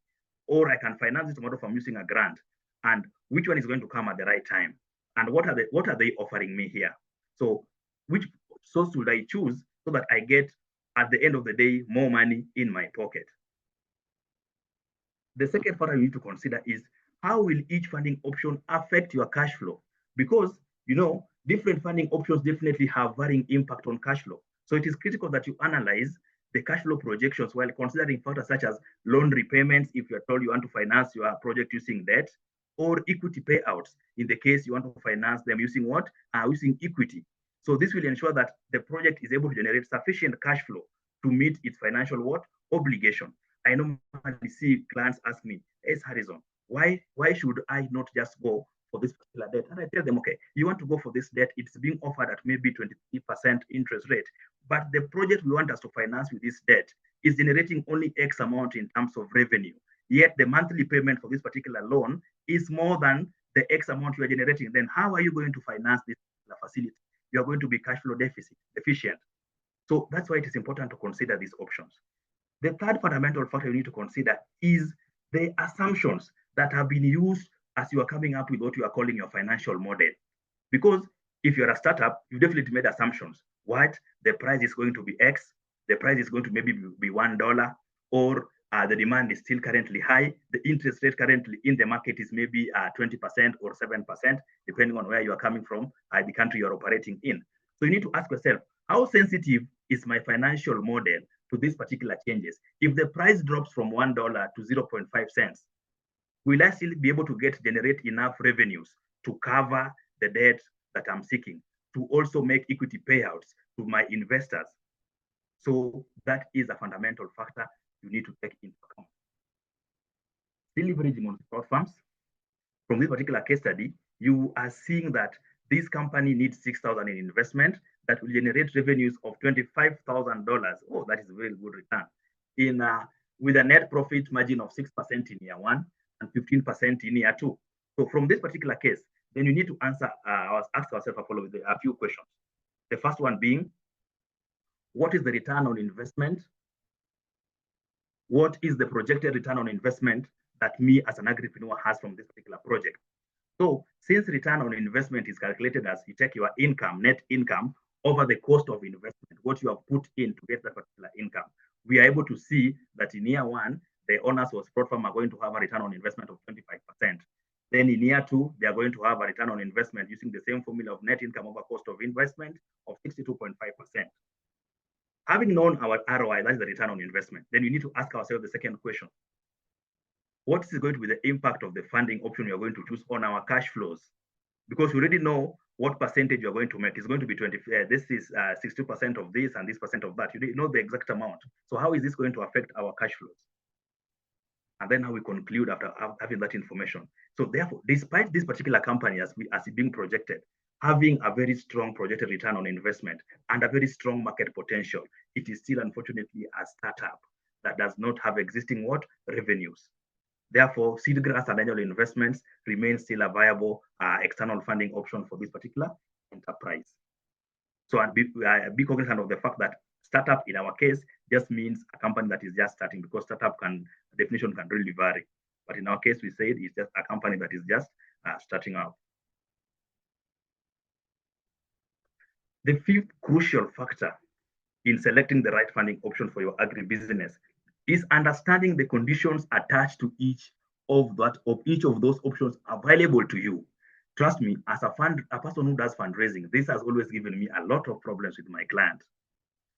or I can finance this tomato farm using a grant. And which one is going to come at the right time? And what are they offering me here? So which source should I choose so that I get, at the end of the day, more money in my pocket? The second factor you need to consider is, how will each funding option affect your cash flow? Because, different funding options definitely have varying impact on cash flow. So it is critical that you analyze the cash flow projections while considering factors such as loan repayments, if you're told you want to finance your project using debt, or equity payouts, in the case you want to finance them using what? Using equity. So this will ensure that the project is able to generate sufficient cash flow to meet its financial obligation. I normally see clients ask me, "Hey, Harrison, why should I not just go for this particular debt?" And I tell them, okay, you want to go for this debt, it's being offered at maybe 23% interest rate, but the project we want us to finance with this debt is generating only X amount in terms of revenue. Yet the monthly payment for this particular loan is more than the X amount you are generating. Then how are you going to finance this facility? You are going to be cash flow deficient. So that's why it is important to consider these options. The third fundamental factor you need to consider is the assumptions that have been used as you are coming up with what you are calling your financial model. Because if you're a startup, you definitely made assumptions. What? The price is going to be X, the price is going to maybe be $1, or the demand is still currently high. The interest rate currently in the market is maybe 20% or 7%, depending on where you are coming from, the country you're operating in. So you need to ask yourself, how sensitive is my financial model to these particular changes? If the price drops from $1 to 0.5 cents, will I still be able to generate enough revenues to cover the debt that I'm seeking, to also make equity payouts to my investors? So that is a fundamental factor you need to take into account. Still leveraging on support firms, from this particular case study, you are seeing that this company needs $6,000 in investment that will generate revenues of $25,000. Oh, that is a very good return. With a net profit margin of 6% in year one and 15% in year two. So from this particular case, then you need to ask ourselves a few questions. The first one being, what is the return on investment? What is the projected return on investment that me as an agripreneur has from this particular project? So since return on investment is calculated as you take your income, net income, over the cost of investment, what you have put in to get that particular income, we are able to see that in year one, the owners of Sport Farm are going to have a return on investment of 25%. Then in year two, they are going to have a return on investment using the same formula of net income over cost of investment of 62.5%. Having known our ROI, that's the return on investment, then we need to ask ourselves the second question. What is going to be the impact of the funding option you're going to choose on our cash flows? Because we already know what percentage you're going to make. It's going to be 20. This is 60% of this and this percent of that. You know the exact amount. So how is this going to affect our cash flows? And then how we conclude after having that information. So therefore, despite this particular company as being projected, having a very strong projected return on investment and a very strong market potential, it is still unfortunately a startup that does not have existing revenues. Therefore, seed grants and annual investments remain still a viable external funding option for this particular enterprise. So be cognizant of the fact that startup in our case just means a company that is just starting, because startup definition can really vary. But in our case, we say it's just a company that is just starting out. The fifth crucial factor in selecting the right funding option for your agribusiness is understanding the conditions attached to each of those options available to you. Trust me, as a person who does fundraising, this has always given me a lot of problems with my clients.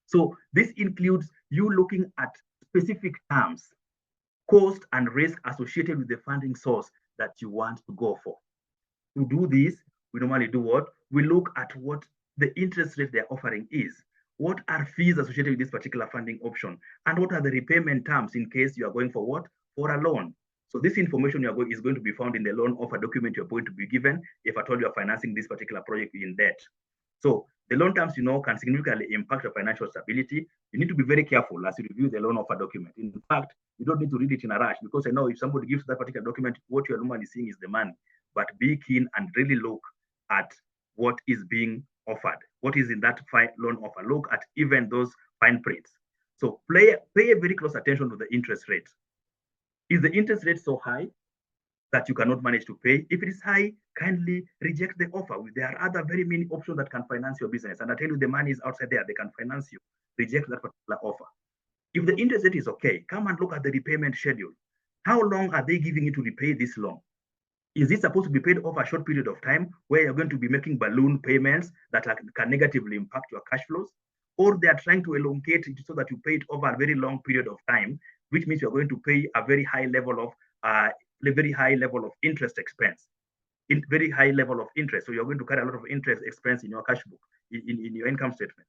So this includes you looking at specific terms, cost and risk associated with the funding source that you want to go for. To do this, we normally do what? We look at what the interest rate they're offering is. What are fees associated with this particular funding option? And what are the repayment terms in case you are going for what? For a loan. So this information is going to be found in the loan offer document you're going to be given if at all you're financing this particular project in debt. So the loan terms, can significantly impact your financial stability. You need to be very careful as you review the loan offer document. In fact, you don't need to read it in a rush, because I know if somebody gives that particular document, what you're normally seeing is the money. But be keen and really look at what is being offered, what is in that loan offer. Look at even those fine prints. So pay a very close attention to the interest rate. Is the interest rate so high that you cannot manage to pay? If it is high, kindly reject the offer. There are other very many options that can finance your business. And I tell you, the money is outside there. They can finance you. Reject that particular offer. If the interest rate is okay, come and look at the repayment schedule. How long are they giving you to repay this loan? Is it supposed to be paid over a short period of time where you're going to be making balloon payments that can negatively impact your cash flows? Or they are trying to elongate it so that you pay it over a very long period of time, which means you're going to pay a very high level of interest expense, very high level of interest. So you're going to carry a lot of interest expense in your cash book, in your income statement.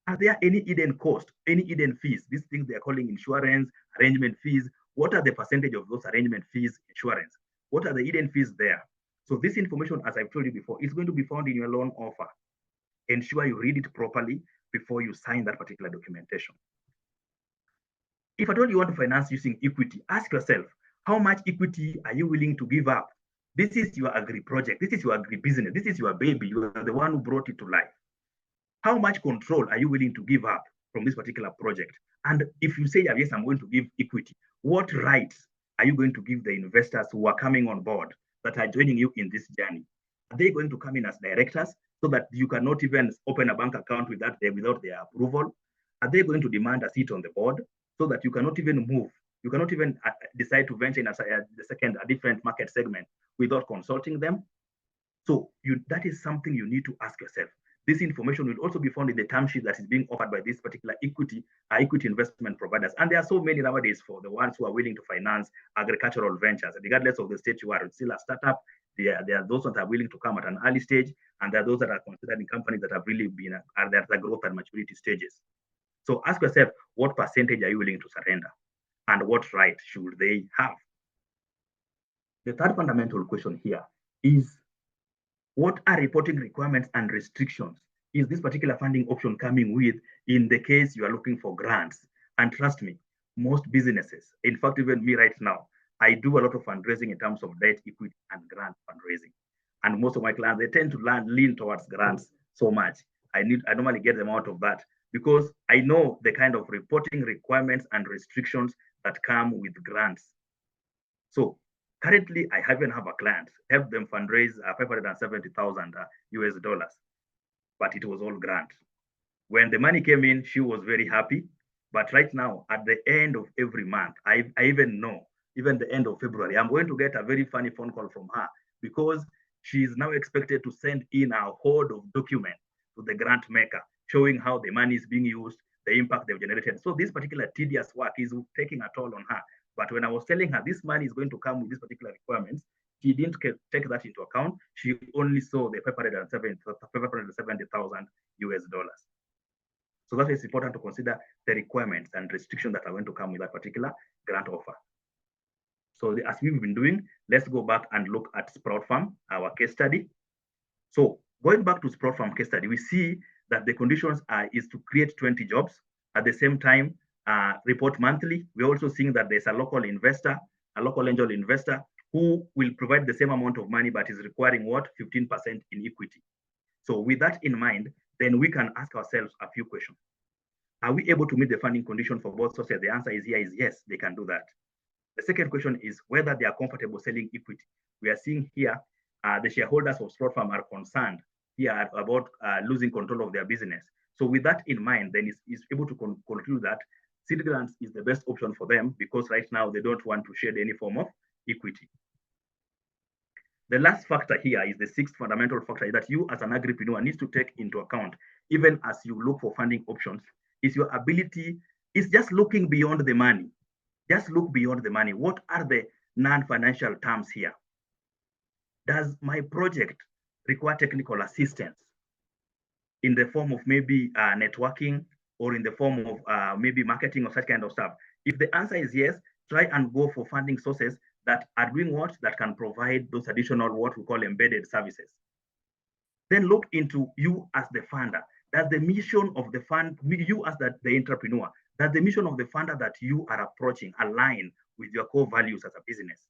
Are there any hidden costs, any hidden fees? These things they are calling insurance, arrangement fees. What are the percentage of those arrangement fees, insurance? What are the hidden fees there? So this information, as I've told you before, is going to be found in your loan offer. Ensure you read it properly before you sign that particular documentation. If at all you want to finance using equity, ask yourself, how much equity are you willing to give up? This is your agri-project. This is your agri-business. This is your baby. You are the one who brought it to life. How much control are you willing to give up from this particular project? And if you say, yes, I'm going to give equity, what rights are you going to give the investors who are coming on board that are joining you in this journey? Are they going to come in as directors so that you cannot even open a bank account without their approval? Are they going to demand a seat on the board so that you cannot even move? You cannot even decide to venture in a different market segment without consulting them. So that is something you need to ask yourself. This information will also be found in the term sheet that is being offered by this particular equity investment providers. And there are so many nowadays for the ones who are willing to finance agricultural ventures. Regardless of the stage you are, it's still a startup. There are those that are willing to come at an early stage, and there are those that are considered in companies that have really been at the growth and maturity stages. So ask yourself, what percentage are you willing to surrender? And what right should they have? The third fundamental question here is, what are reporting requirements and restrictions is this particular funding option coming with in the case you are looking for grants? And trust me, most businesses, in fact, even me right now, I do a lot of fundraising in terms of debt, equity, and grant fundraising. And most of my clients, they tend to lean towards grants so much. I normally get them out of that because I know the kind of reporting requirements and restrictions that come with grants. So currently, I even have a client, helped them fundraise $570,000 US dollars, but it was all grant. When the money came in, she was very happy. But right now, at the end of every month, I even know, even the end of February, I'm going to get a very funny phone call from her because she is now expected to send in a hoard of documents to the grant maker, showing how the money is being used, the impact they've generated. So this particular tedious work is taking a toll on her. But when I was telling her this money is going to come with these particular requirements, she didn't take that into account. She only saw the 570,000 US dollars. So that is important to consider the requirements and restrictions that are going to come with that particular grant offer. So as we've been doing, let's go back and look at Sprout Farm, our case study. So going back to Sprout Farm case study, we see that the conditions is to create 20 jobs. At the same time, report monthly. We're also seeing that there's a local investor, a local angel investor, who will provide the same amount of money, but is requiring what? 15% in equity. So with that in mind, then we can ask ourselves a few questions. Are we able to meet the funding condition for both sources? The answer is yes, they can do that. The second question is whether they are comfortable selling equity. We are seeing here the shareholders of Sprout Farm are concerned here about losing control of their business. So with that in mind, then is able to conclude that seed grants is the best option for them because right now they don't want to shed any form of equity. The last factor here is the sixth fundamental factor that you as an agripreneur needs to take into account, even as you look for funding options, is your ability, is just looking beyond the money. Just look beyond the money. What are the non-financial terms here? Does my project require technical assistance in the form of maybe networking or in the form of maybe marketing or such kind of stuff? If the answer is yes, try and go for funding sources that are doing what? That can provide those additional what we call embedded services. Then look into you as the funder. Does the mission of the fund, you as the entrepreneur, does the mission of the funder that you are approaching align with your core values as a business?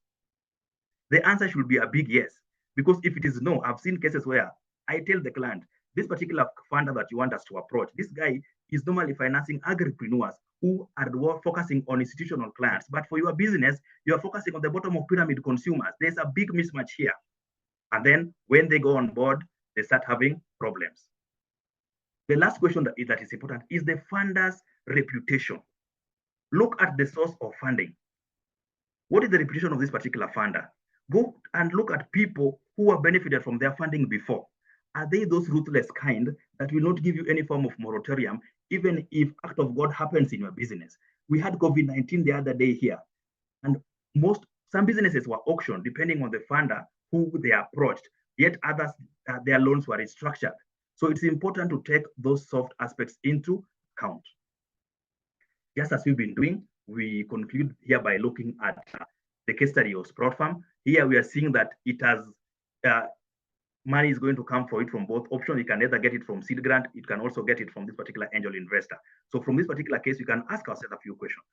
The answer should be a big yes. Because if it is no, I've seen cases where I tell the client, this particular funder that you want us to approach, this guy is normally financing agripreneurs who are focusing on institutional clients. But for your business, you are focusing on the bottom of pyramid consumers. There's a big mismatch here. And then when they go on board, they start having problems. The last question that is important is the funder's reputation. Look at the source of funding. What is the reputation of this particular funder? Go and look at people who have benefited from their funding before. Are they those ruthless kind that will not give you any form of moratorium, even if act of God happens in your business? We had COVID-19 the other day here, and some businesses were auctioned depending on the funder who they approached, yet others, their loans were restructured. So it's important to take those soft aspects into account. Just as we've been doing, we conclude here by looking at the case study of Sprout Farm. Here we are seeing that it has money is going to come for it from both options. You can either get it from seed grant, it can also get it from this particular angel investor. So from this particular case, we can ask ourselves a few questions.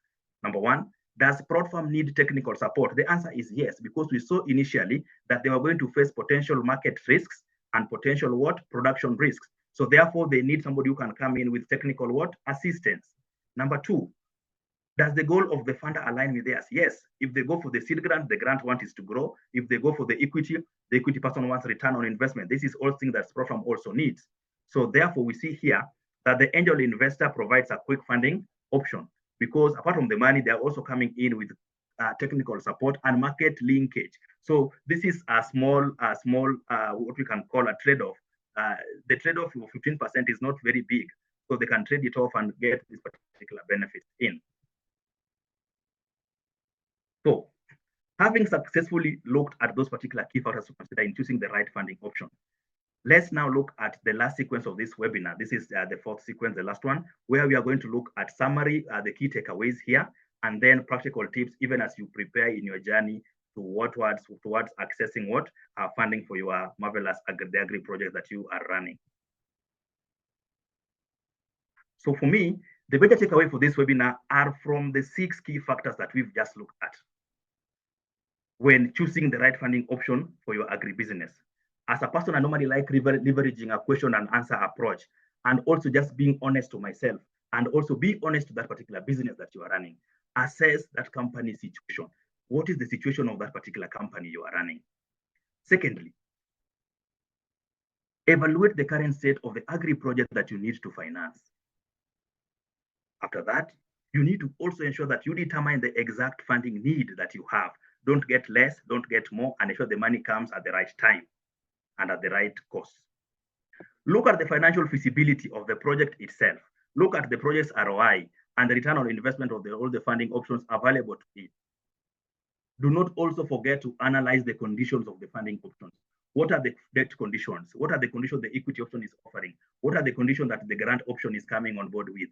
Number one, does Sprout Farm need technical support? The answer is yes, because we saw initially that they were going to face potential market risks and potential production risks. So therefore, they need somebody who can come in with technical assistance. Number two, does the goal of the funder align with theirs? Yes. If they go for the seed grant, the grant want is to grow. If they go for the equity person wants return on investment. This is all things that Sprout Farm also needs. So therefore, we see here that the angel investor provides a quick funding option, because apart from the money, they're also coming in with technical support and market linkage. So this is a small, what we can call a trade-off. The trade-off of 15% is not very big, so they can trade it off and get this particular benefit in. So, having successfully looked at those particular key factors to consider in choosing the right funding option, let's now look at the last sequence of this webinar. This is the fourth sequence, the last one, where we are going to look at summary, the key takeaways here, and then practical tips, even as you prepare in your journey towards accessing funding for your marvelous agri project that you are running. So for me, the better takeaway for this webinar are from the 6 key factors that we've just looked at when choosing the right funding option for your agribusiness. As a person, I normally like leveraging a question and answer approach, and also just being honest to myself, and also be honest to that particular business that you are running. Assess that company situation. What is the situation of that particular company you are running? Secondly, evaluate the current state of the agri project that you need to finance. After that, you need to also ensure that you determine the exact funding need that you have. Don't get less, don't get more, and ensure the money comes at the right time and at the right cost. Look at the financial feasibility of the project itself. Look at the project's ROI and the return on investment of all the funding options available to it. Do not also forget to analyze the conditions of the funding options. What are the debt conditions? What are the conditions the equity option is offering? What are the conditions that the grant option is coming on board with?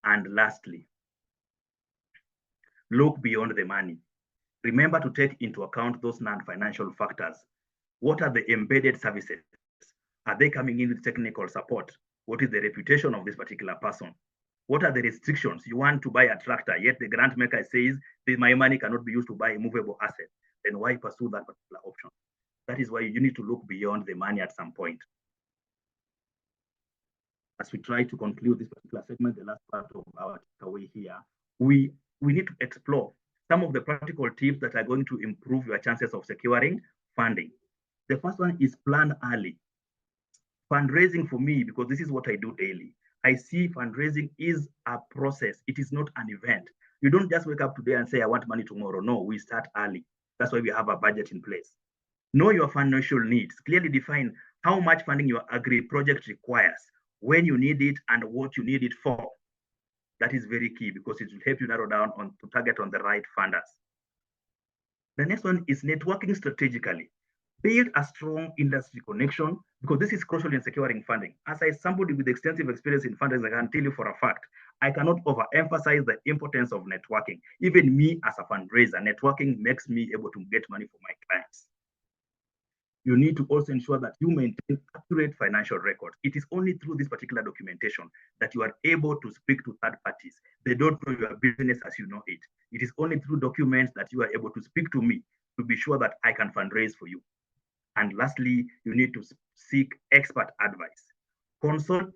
And lastly, look beyond the money. Remember to take into account those non-financial factors. What are the embedded services? Are they coming in with technical support? What is the reputation of this particular person? What are the restrictions? You want to buy a tractor, yet the grant maker says my money cannot be used to buy a movable asset. Then why pursue that particular option? That is why you need to look beyond the money at some point. As we try to conclude this particular segment, the last part of our takeaway here, we need to explore some of the practical tips that are going to improve your chances of securing funding. The first one is plan early. Fundraising for me, because this is what I do daily, I see fundraising is a process. It is not an event. You don't just wake up today and say, I want money tomorrow. No, we start early. That's why we have a budget in place. Know your financial needs. Clearly define how much funding your agri project requires, when you need it, and what you need it for. That is very key, because it will help you narrow down to target on the right funders. The next one is networking strategically. Build a strong industry connection, because this is crucial in securing funding. As somebody with extensive experience in funding, I can tell you for a fact, I cannot overemphasize the importance of networking. Even me as a fundraiser, networking makes me able to get money for my clients. You need to also ensure that you maintain accurate financial records. It is only through this particular documentation that you are able to speak to third parties. They don't know your business as you know it. It is only through documents that you are able to speak to me to be sure that I can fundraise for you. And lastly, you need to seek expert advice. Consult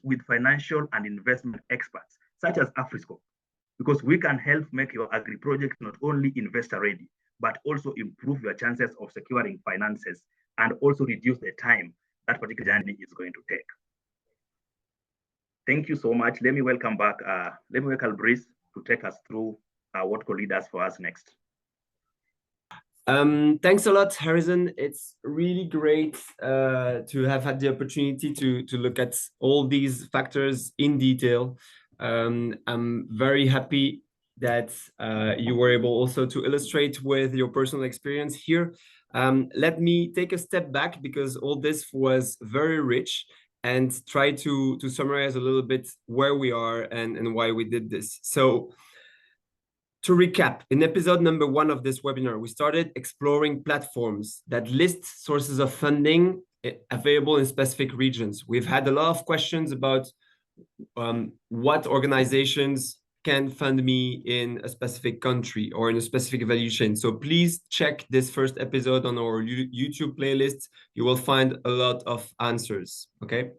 with financial and investment experts, such as AfriScope, because we can help make your agri-project not only investor ready, but also improve your chances of securing finances and also reduce the time that particular journey is going to take. Thank you so much. Let me welcome back, let me welcome Brice to take us through what Colleague does for us next. Thanks a lot, Harrison. It's really great to have had the opportunity to look at all these factors in detail. I'm very happy that you were able also to illustrate with your personal experience here. Let me take a step back, because all this was very rich, and try to summarize a little bit where we are and why we did this. So, to recap, in episode number 1 of this webinar, we started exploring platforms that list sources of funding available in specific regions. We've had a lot of questions about what organizations can fund me in a specific country or in a specific value chain. So please check this first episode on our YouTube playlist. You will find a lot of answers, okay?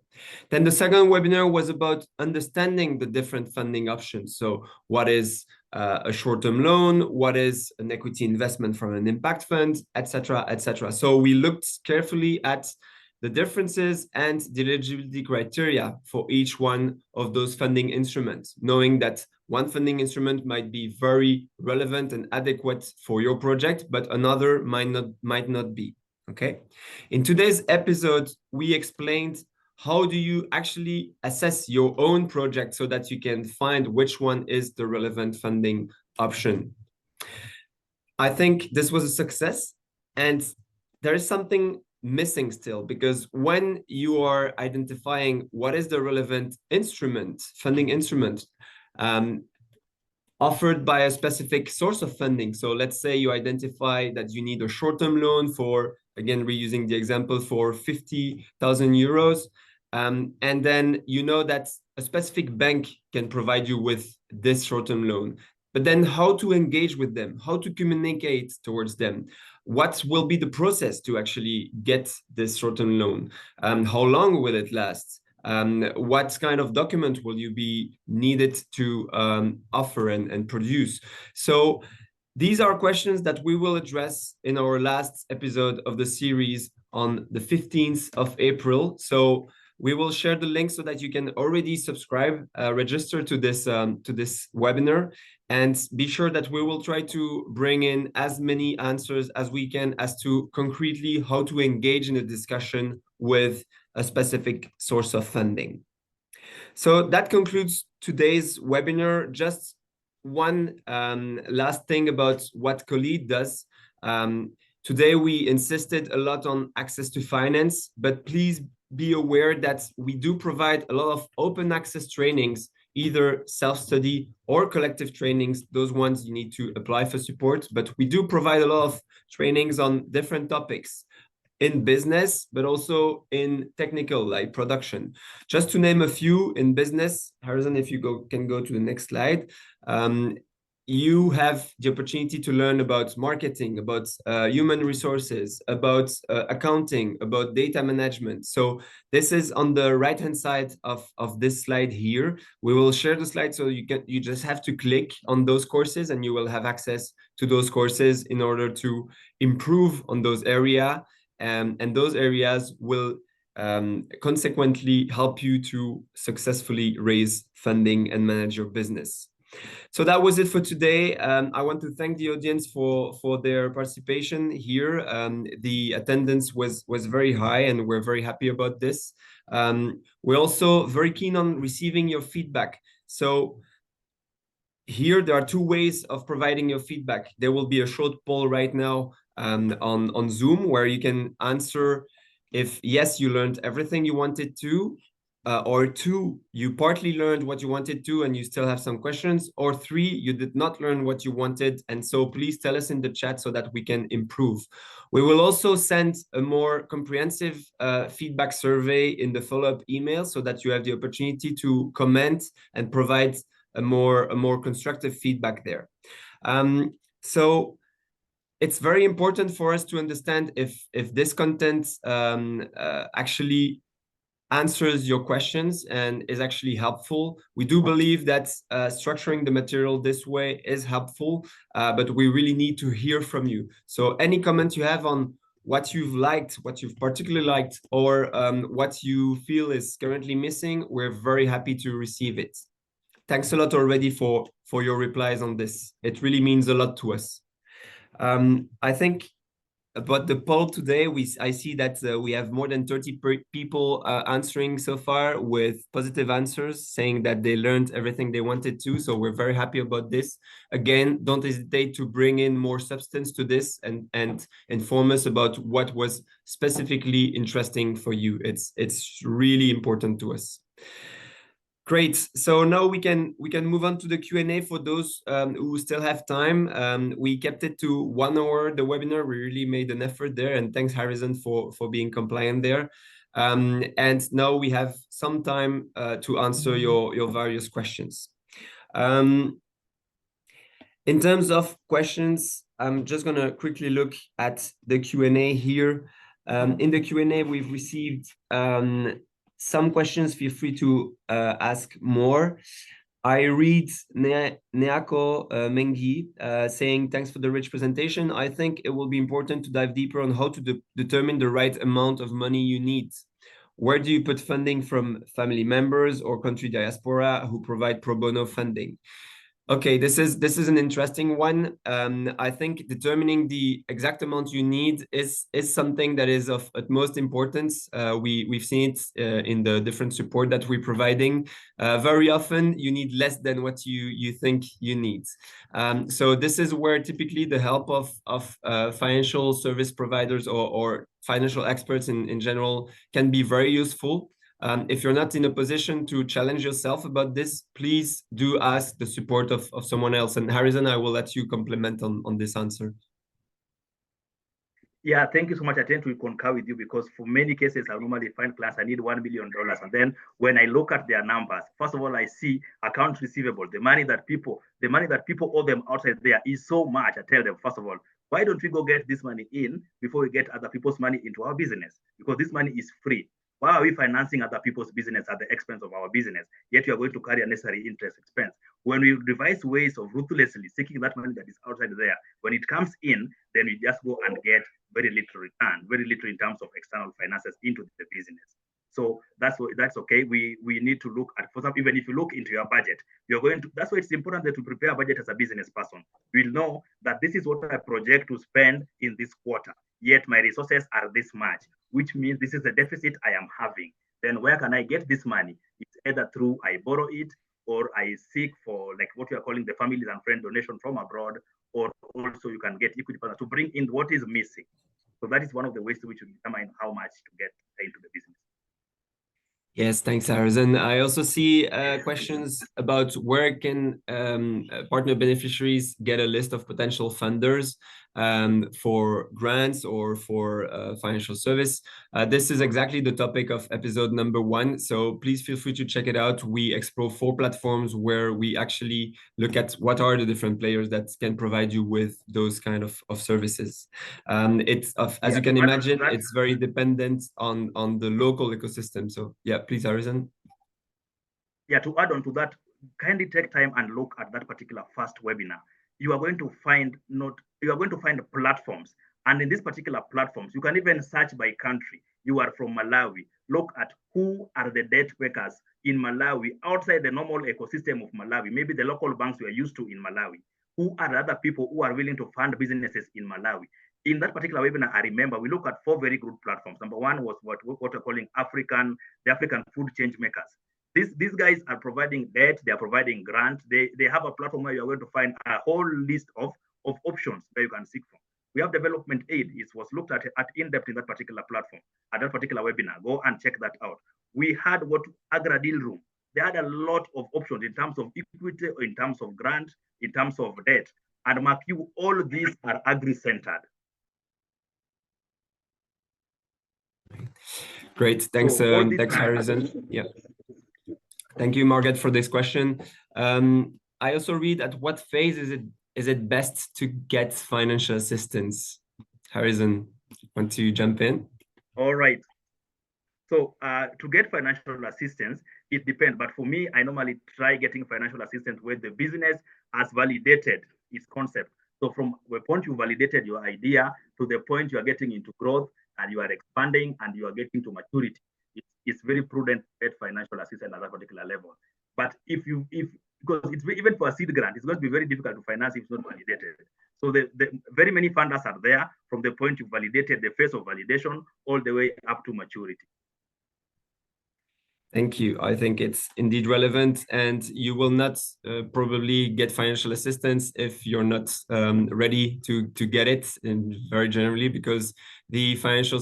Then the second webinar was about understanding the different funding options. So what is a short-term loan, what is an equity investment from an impact fund, etc., etc. So we looked carefully at the differences and the eligibility criteria for each one of those funding instruments, knowing that one funding instrument might be very relevant and adequate for your project, but another might not be, okay? In today's episode, we explained how do you actually assess your own project so that you can find which one is the relevant funding option. I think this was a success, and there is something missing still, because when you are identifying what is the relevant instrument, funding instrument, offered by a specific source of funding. So let's say you identify that you need a short-term loan for, again, reusing the example, for 50,000 euros. And then you know that a specific bank can provide you with this short-term loan. But then how to engage with them, how to communicate towards them, what will be the process to actually get this short-term loan, how long will it last, what kind of document will you be needed to offer and produce. So these are questions that we will address in our last episode of the series on the 15th of April. So we will share the link so that you can already subscribe, register to this webinar, and be sure that we will try to bring in as many answers as we can as to concretely how to engage in a discussion with a specific source of funding. So that concludes today's webinar. Just one last thing about what Colleague does. Today we insisted a lot on access to finance, but please be aware that we do provide a lot of open access trainings, either self-study or collective trainings. Those ones you need to apply for support, but we do provide a lot of trainings on different topics in business, but also in technical, like production. Just to name a few, in business, Harrison, if you can go to the next slide. You have the opportunity to learn about marketing, about human resources, about accounting, about data management. So this is on the right-hand side of this slide here. We will share the slide, so you just have to click on those courses and you will have access to those courses in order to improve on those areas. And those areas will consequently help you to successfully raise funding and manage your business. So that was it for today. I want to thank the audience for their participation here. The attendance was very high, and we're very happy about this. We're also very keen on receiving your feedback. So here there are two ways of providing your feedback. There will be a short poll right now on Zoom, where you can answer if yes, you learned everything you wanted to, or 2, you partly learned what you wanted to and you still have some questions, or 3, you did not learn what you wanted. And so please tell us in the chat so that we can improve. We will also send a more comprehensive feedback survey in the follow-up email so that you have the opportunity to comment and provide a more constructive feedback there. So it's very important for us to understand if this content actually answers your questions and is actually helpful. We do believe that structuring the material this way is helpful, but we really need to hear from you. So any comment you have on what you've liked, what you've particularly liked, or what you feel is currently missing, we're very happy to receive it. Thanks a lot already for your replies on this. It really means a lot to us. I think about the poll today, I see that we have more than 30 people answering so far with positive answers, saying that they learned everything they wanted to. So we're very happy about this. Again, don't hesitate to bring in more substance to this and inform us about what was specifically interesting for you. It's really important to us. Great. So now we can move on to the Q&A for those who still have time. We kept it to 1 hour, the webinar. We really made an effort there, and thanks, Harrison, for being compliant there. And now we have some time to answer your various questions. In terms of questions, I'm just going to quickly look at the Q&A here. In the Q&A, we've received some questions. Feel free to ask more. I read Neako Mengi saying, thanks for the rich presentation. I think it will be important to dive deeper on how to determine the right amount of money you need. Where do you put funding from family members or country diaspora who provide pro bono funding? Okay, this is an interesting one. I think determining the exact amount you need is something that is of utmost importance. We've seen it in the different support that we're providing. Very often you need less than what you think you need. So this is where typically the help of financial service providers or financial experts in general can be very useful. If you're not in a position to challenge yourself about this, please do ask the support of someone else. And Harrison, I will let you complement on this answer. Yeah, thank you so much. I tend to concur with you because for many cases, I normally find clients, I need $1 million. And then when I look at their numbers, first of all, I see account receivable, the money that people owe them outside there is so much. I tell them, first of all, why don't we go get this money in before we get other people's money into our business? Because this money is free. Why are we financing other people's business at the expense of our business? Yet you are going to carry unnecessary interest expense. When we devise ways of ruthlessly seeking that money that is outside there, when it comes in, then we just go and get very little return, very little in terms of external finances into the business. So that's okay. We need to look at, for example, even if you look into your budget, you're going to, that's why it's important that you prepare a budget as a business person. We'll know that this is what I project to spend in this quarter, yet my resources are this much, which means this is the deficit I am having. Then where can I get this money? It's either through I borrow it, or I seek for like what you are calling the families and friend donation from abroad, or also you can get equity partners to bring in what is missing. So that is one of the ways to which you determine how much to get into the business. Yes, thanks, Harrison. I also see questions about where can partner beneficiaries get a list of potential funders for grants or for financial service. This is exactly the topic of episode number 1. So please feel free to check it out. We explore 4 platforms where we actually look at what are the different players that can provide you with those kind of services. As you can imagine, it's very dependent on the local ecosystem. So yeah, please, Harrison. Yeah, to add on to that, kindly take time and look at that particular first webinar. You are going to find platforms, and in these particular platforms, you can even search by country. You are from Malawi. Look at who are the debt makers in Malawi outside the normal ecosystem of Malawi. Maybe the local banks we are used to in Malawi. Who are the other people who are willing to fund businesses in Malawi? In that particular webinar, I remember we looked at 4 very good platforms. Number 1 was what we're calling the African food change makers. These guys are providing debt, they are providing grant, they have a platform where you're going to find a whole list of options where you can seek from. We have development aid. It was looked at in depth in that particular platform, at that particular webinar. Go and check that out. We had what Agra Deal Room. They had a lot of options in terms of equity, in terms of grant, in terms of debt. And mark you, all these are agri-centered. Great, thanks, So thanks, Harrison. Yeah, thank you, Margaret, for this question. I also read, at what phase is it best to get financial assistance? Harrison, want to jump in? All right. So to get financial assistance, it depends. But for me, I normally try getting financial assistance when the business has validated its concept. So from the point you validated your idea to the point you are getting into growth and you are expanding and you are getting to maturity, it's very prudent to get financial assistance at that particular level. But because it's even for a seed grant, it's going to be very difficult to finance if it's not validated. So the very many funders are there from the point you validated the phase of validation all the way up to maturity. Thank you. I think it's indeed relevant, and you will not probably get financial assistance if you're not ready to get it, and very generally, because the financial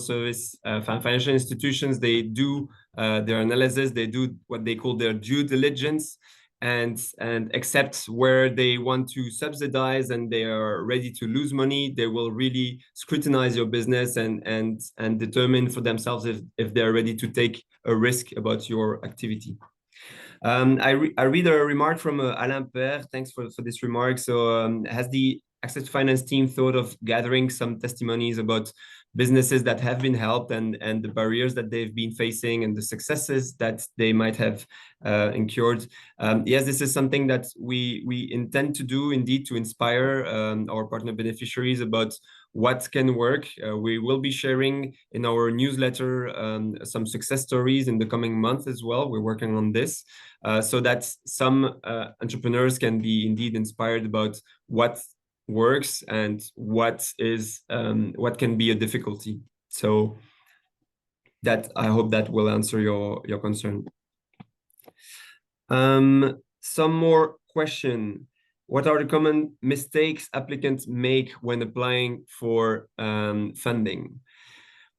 institutions, they do their analysis, they do what they call their due diligence, and accept where they want to subsidize and they are ready to lose money. They will really scrutinize your business and determine for themselves if they're ready to take a risk about your activity. I read a remark from Alain Père. Thanks for this remark. So has the Access to Finance team thought of gathering some testimonies about businesses that have been helped and the barriers that they've been facing and the successes that they might have incurred? Yes, this is something that we intend to do, indeed, to inspire our partner beneficiaries about what can work. We will be sharing in our newsletter some success stories in the coming month as well. We're working on this so that some entrepreneurs can be indeed inspired about what works and what can be a difficulty. So that, I hope that will answer your concern. Some more question. What are the common mistakes applicants make when applying for funding?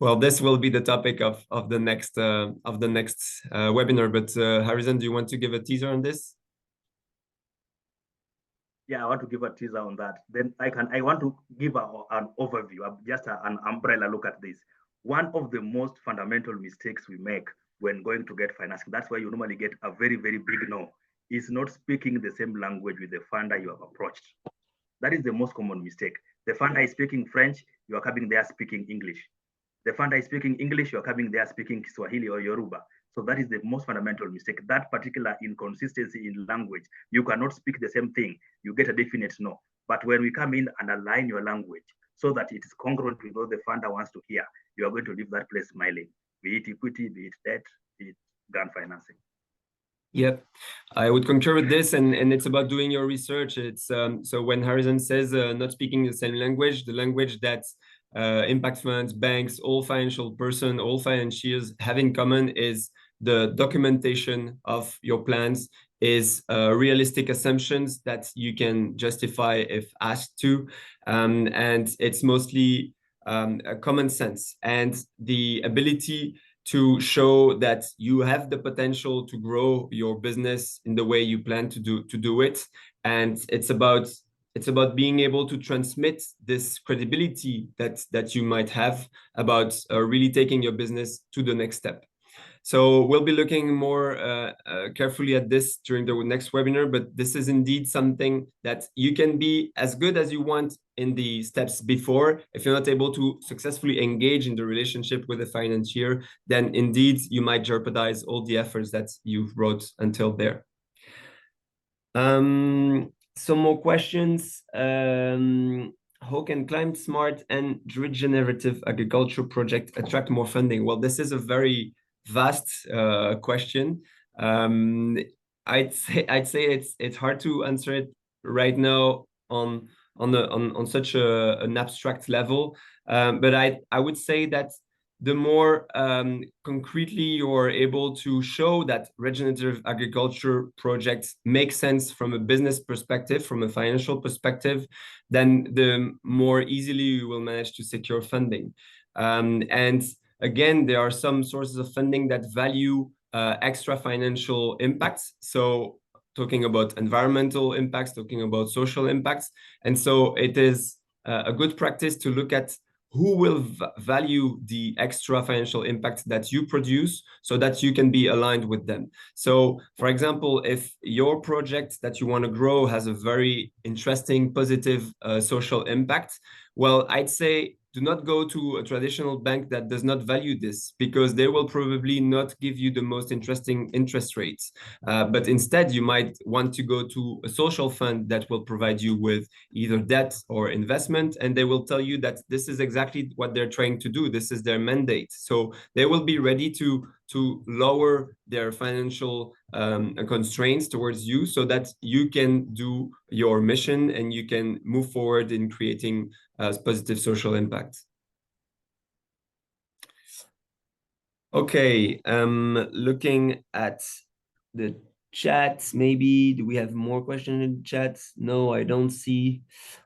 Well, this will be the topic of the next webinar. But Harrison, do you want to give a teaser on this? Yeah, I want to give a teaser on that. Then I want to give an overview, just an umbrella look at this. One of the most fundamental mistakes we make when going to get financing, that's why you normally get a very, very big no, is not speaking the same language with the funder you have approached. That is the most common mistake. The funder is speaking French, you are coming there speaking English. The funder is speaking English, you are coming there speaking Swahili or Yoruba. So that is the most fundamental mistake, that particular inconsistency in language. You cannot speak the same thing, you get a definite no. But when we come in and align your language so that it is congruent with what the funder wants to hear, you are going to leave that place smiling, be it equity, be it debt, be it grant financing. Yep, I would concur with this, and it's about doing your research. It's so when Harrison says not speaking the same language, the language that impact funds, banks, all financial person, all financiers have in common is the documentation of your plans, is realistic assumptions that you can justify if asked to, and it's mostly common sense and the ability to show that you have the potential to grow your business in the way you plan to do it. And it's about being able to transmit this credibility that you might have about really taking your business to the next step. So we'll be looking more carefully at this during the next webinar, but this is indeed something that you can be as good as you want in the steps before. If you're not able to successfully engage in the relationship with a financier, then indeed you might jeopardize all the efforts that you've brought until there. Some more questions. How can climate smart and regenerative agriculture project attract more funding? Well, this is a very vast question. I'd say it's hard to answer it right now on such an abstract level. But I would say that the more concretely you're able to show that regenerative agriculture projects make sense from a business perspective, from a financial perspective, then the more easily you will manage to secure funding. And again, there are some sources of funding that value extra financial impacts. So talking about environmental impacts, talking about social impacts. And so it is a good practice to look at who will value the extra financial impact that you produce so that you can be aligned with them. So, for example, if your project that you want to grow has a very interesting, positive social impact, well, I'd say do not go to a traditional bank that does not value this, because they will probably not give you the most interesting interest rates. But instead, you might want to go to a social fund that will provide you with either debt or investment, and they will tell you that this is exactly what they're trying to do. This is their mandate. So they will be ready to lower their financial constraints towards you so that you can do your mission and you can move forward in creating positive social impact. Okay, looking at the chat, maybe do we have more questions in the chat? No, I don't see.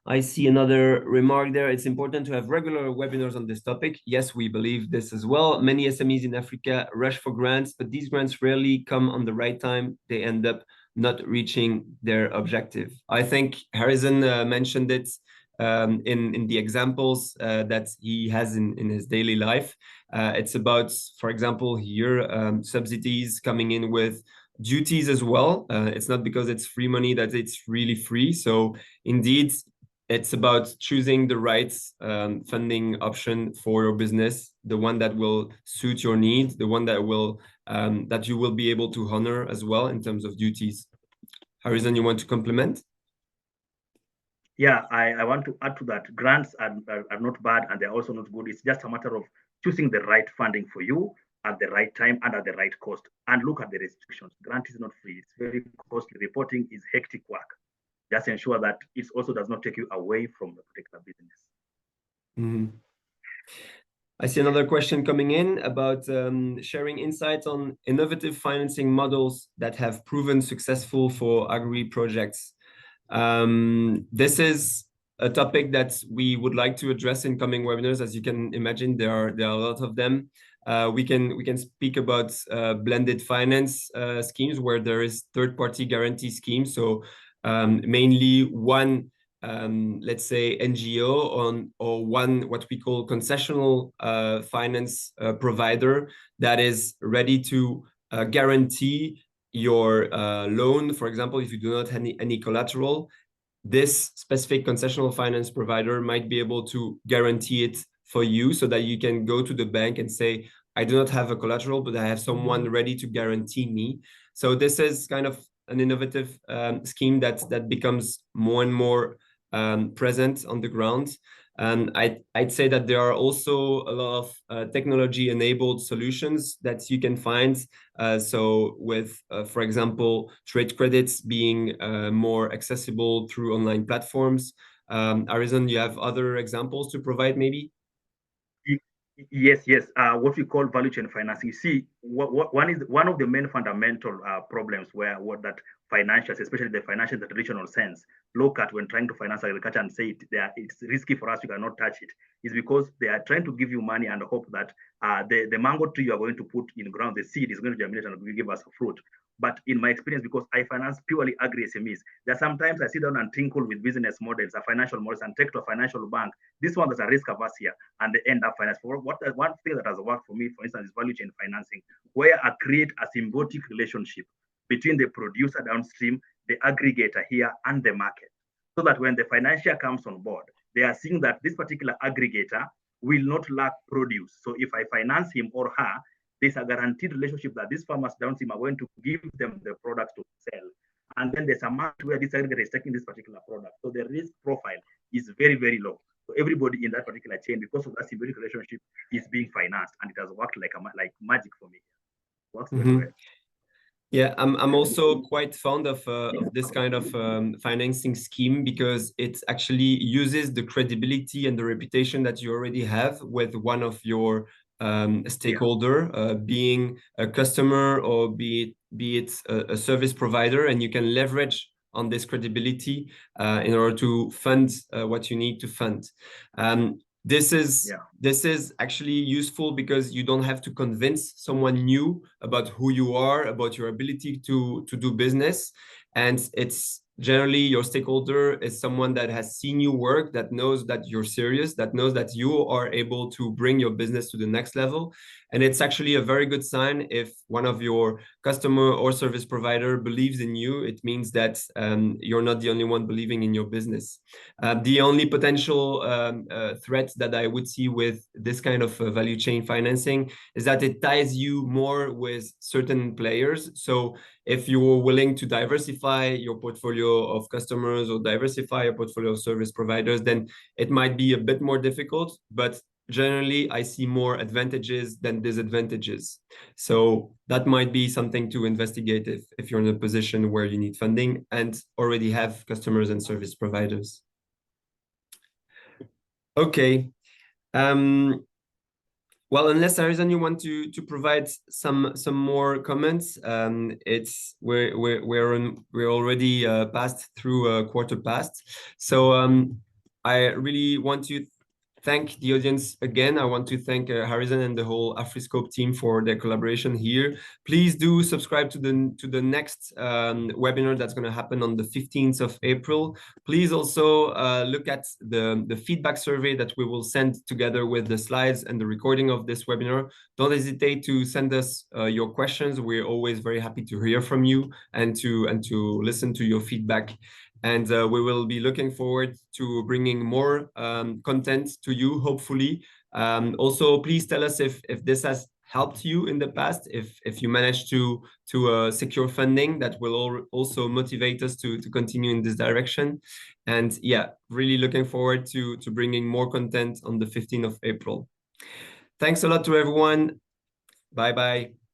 I see another remark there. It's important to have regular webinars on this topic. Yes, we believe this as well. Many SMEs in Africa rush for grants, but these grants rarely come on the right time. They end up not reaching their objective. I think Harrison mentioned it in the examples that he has in his daily life. It's about, for example, here, subsidies coming in with duties as well. It's not because it's free money that it's really free. So indeed, it's about choosing the right funding option for your business, the one that will suit your needs, the one that will that you will be able to honor as well in terms of duties. Harrison, you want to complement? Yeah, I want to add to that. Grants are not bad, and they're also not good. It's just a matter of choosing the right funding for you at the right time and at the right cost. And look at the restrictions. Grant is not free. It's very costly. Reporting is hectic work. Just ensure that it also does not take you away from the particular business. Mm-hmm. I see another question coming in about sharing insights on innovative financing models that have proven successful for agri-projects. This is a topic that we would like to address in coming webinars. As you can imagine, there are a lot of them. We can speak about blended finance schemes where there is third-party guarantee schemes. So mainly one, let's say, NGO or one what we call concessional finance provider that is ready to guarantee your loan. For example, if you do not have any collateral, this specific concessional finance provider might be able to guarantee it for you so that you can go to the bank and say, I do not have a collateral, but I have someone ready to guarantee me. So this is kind of an innovative scheme that becomes more and more present on the ground. And I'd say that there are also a lot of technology-enabled solutions that you can find. So with, for example, trade credits being more accessible through online platforms. Harrison, you have other examples to provide maybe? Yes. What we call value chain financing. You see, one of the main fundamental problems what that financials, especially the financial in the traditional sense, look at when trying to finance agriculture and say it's risky for us, you cannot touch it, is because they are trying to give you money and hope that the mango tree you are going to put in ground, the seed is going to germinate and will give us a fruit. But in my experience, because I finance purely agri-SMEs, there sometimes I sit down and tinkle with business models, financial models, and take to a financial bank. This one is a risk averse here, and they end up finance. For one thing that has worked for me, for instance, is value chain financing, where I create a symbiotic relationship between the producer downstream, the aggregator here, and the market. So that when the financier comes on board, they are seeing that this particular aggregator will not lack produce. So if I finance him or her, there's a guaranteed relationship that these farmers downstream are going to give them the products to sell. And then there's a market where this aggregator is taking this particular product. So the risk profile is very, very low. So everybody in that particular chain, because of that symbiotic relationship, is being financed, and it has worked like magic for me. It works very well. Yeah, I'm also quite fond of this kind of financing scheme because it actually uses the credibility and the reputation that you already have with one of your stakeholder, being a customer or be it a service provider, and you can leverage on this credibility in order to fund what you need to fund. This is actually useful because you don't have to convince someone new about who you are, about your ability to do business. And it's generally your stakeholder is someone that has seen you work, that knows that you're serious, that knows that you are able to bring your business to the next level. And it's actually a very good sign if one of your customer or service provider believes in you. It means that you're not the only one believing in your business. The only potential threat that I would see with this kind of value chain financing is that it ties you more with certain players. So if you're willing to diversify your portfolio of customers or diversify your portfolio of service providers, then it might be a bit more difficult, but generally I see more advantages than disadvantages. So that might be something to investigate if you're in a position where you need funding and already have customers and service providers. Okay. Well, unless Harrison, you want to provide some more comments, we're already passed through a quarter past. So I really want to thank the audience again. I want to thank Harrison and the whole AfriScope team for their collaboration here. Please do subscribe to the next webinar that's going to happen on the 15th of April. Please also look at the feedback survey that we will send together with the slides and the recording of this webinar. Don't hesitate to send us your questions. We're always very happy to hear from you and to listen to your feedback. And we will be looking forward to bringing more content to you, hopefully. Also, please tell us if this has helped you in the past, if you managed to secure funding. That will also motivate us to continue in this direction. And yeah, really looking forward to bringing more content on the 15th of April. Thanks a lot to everyone. Bye-bye.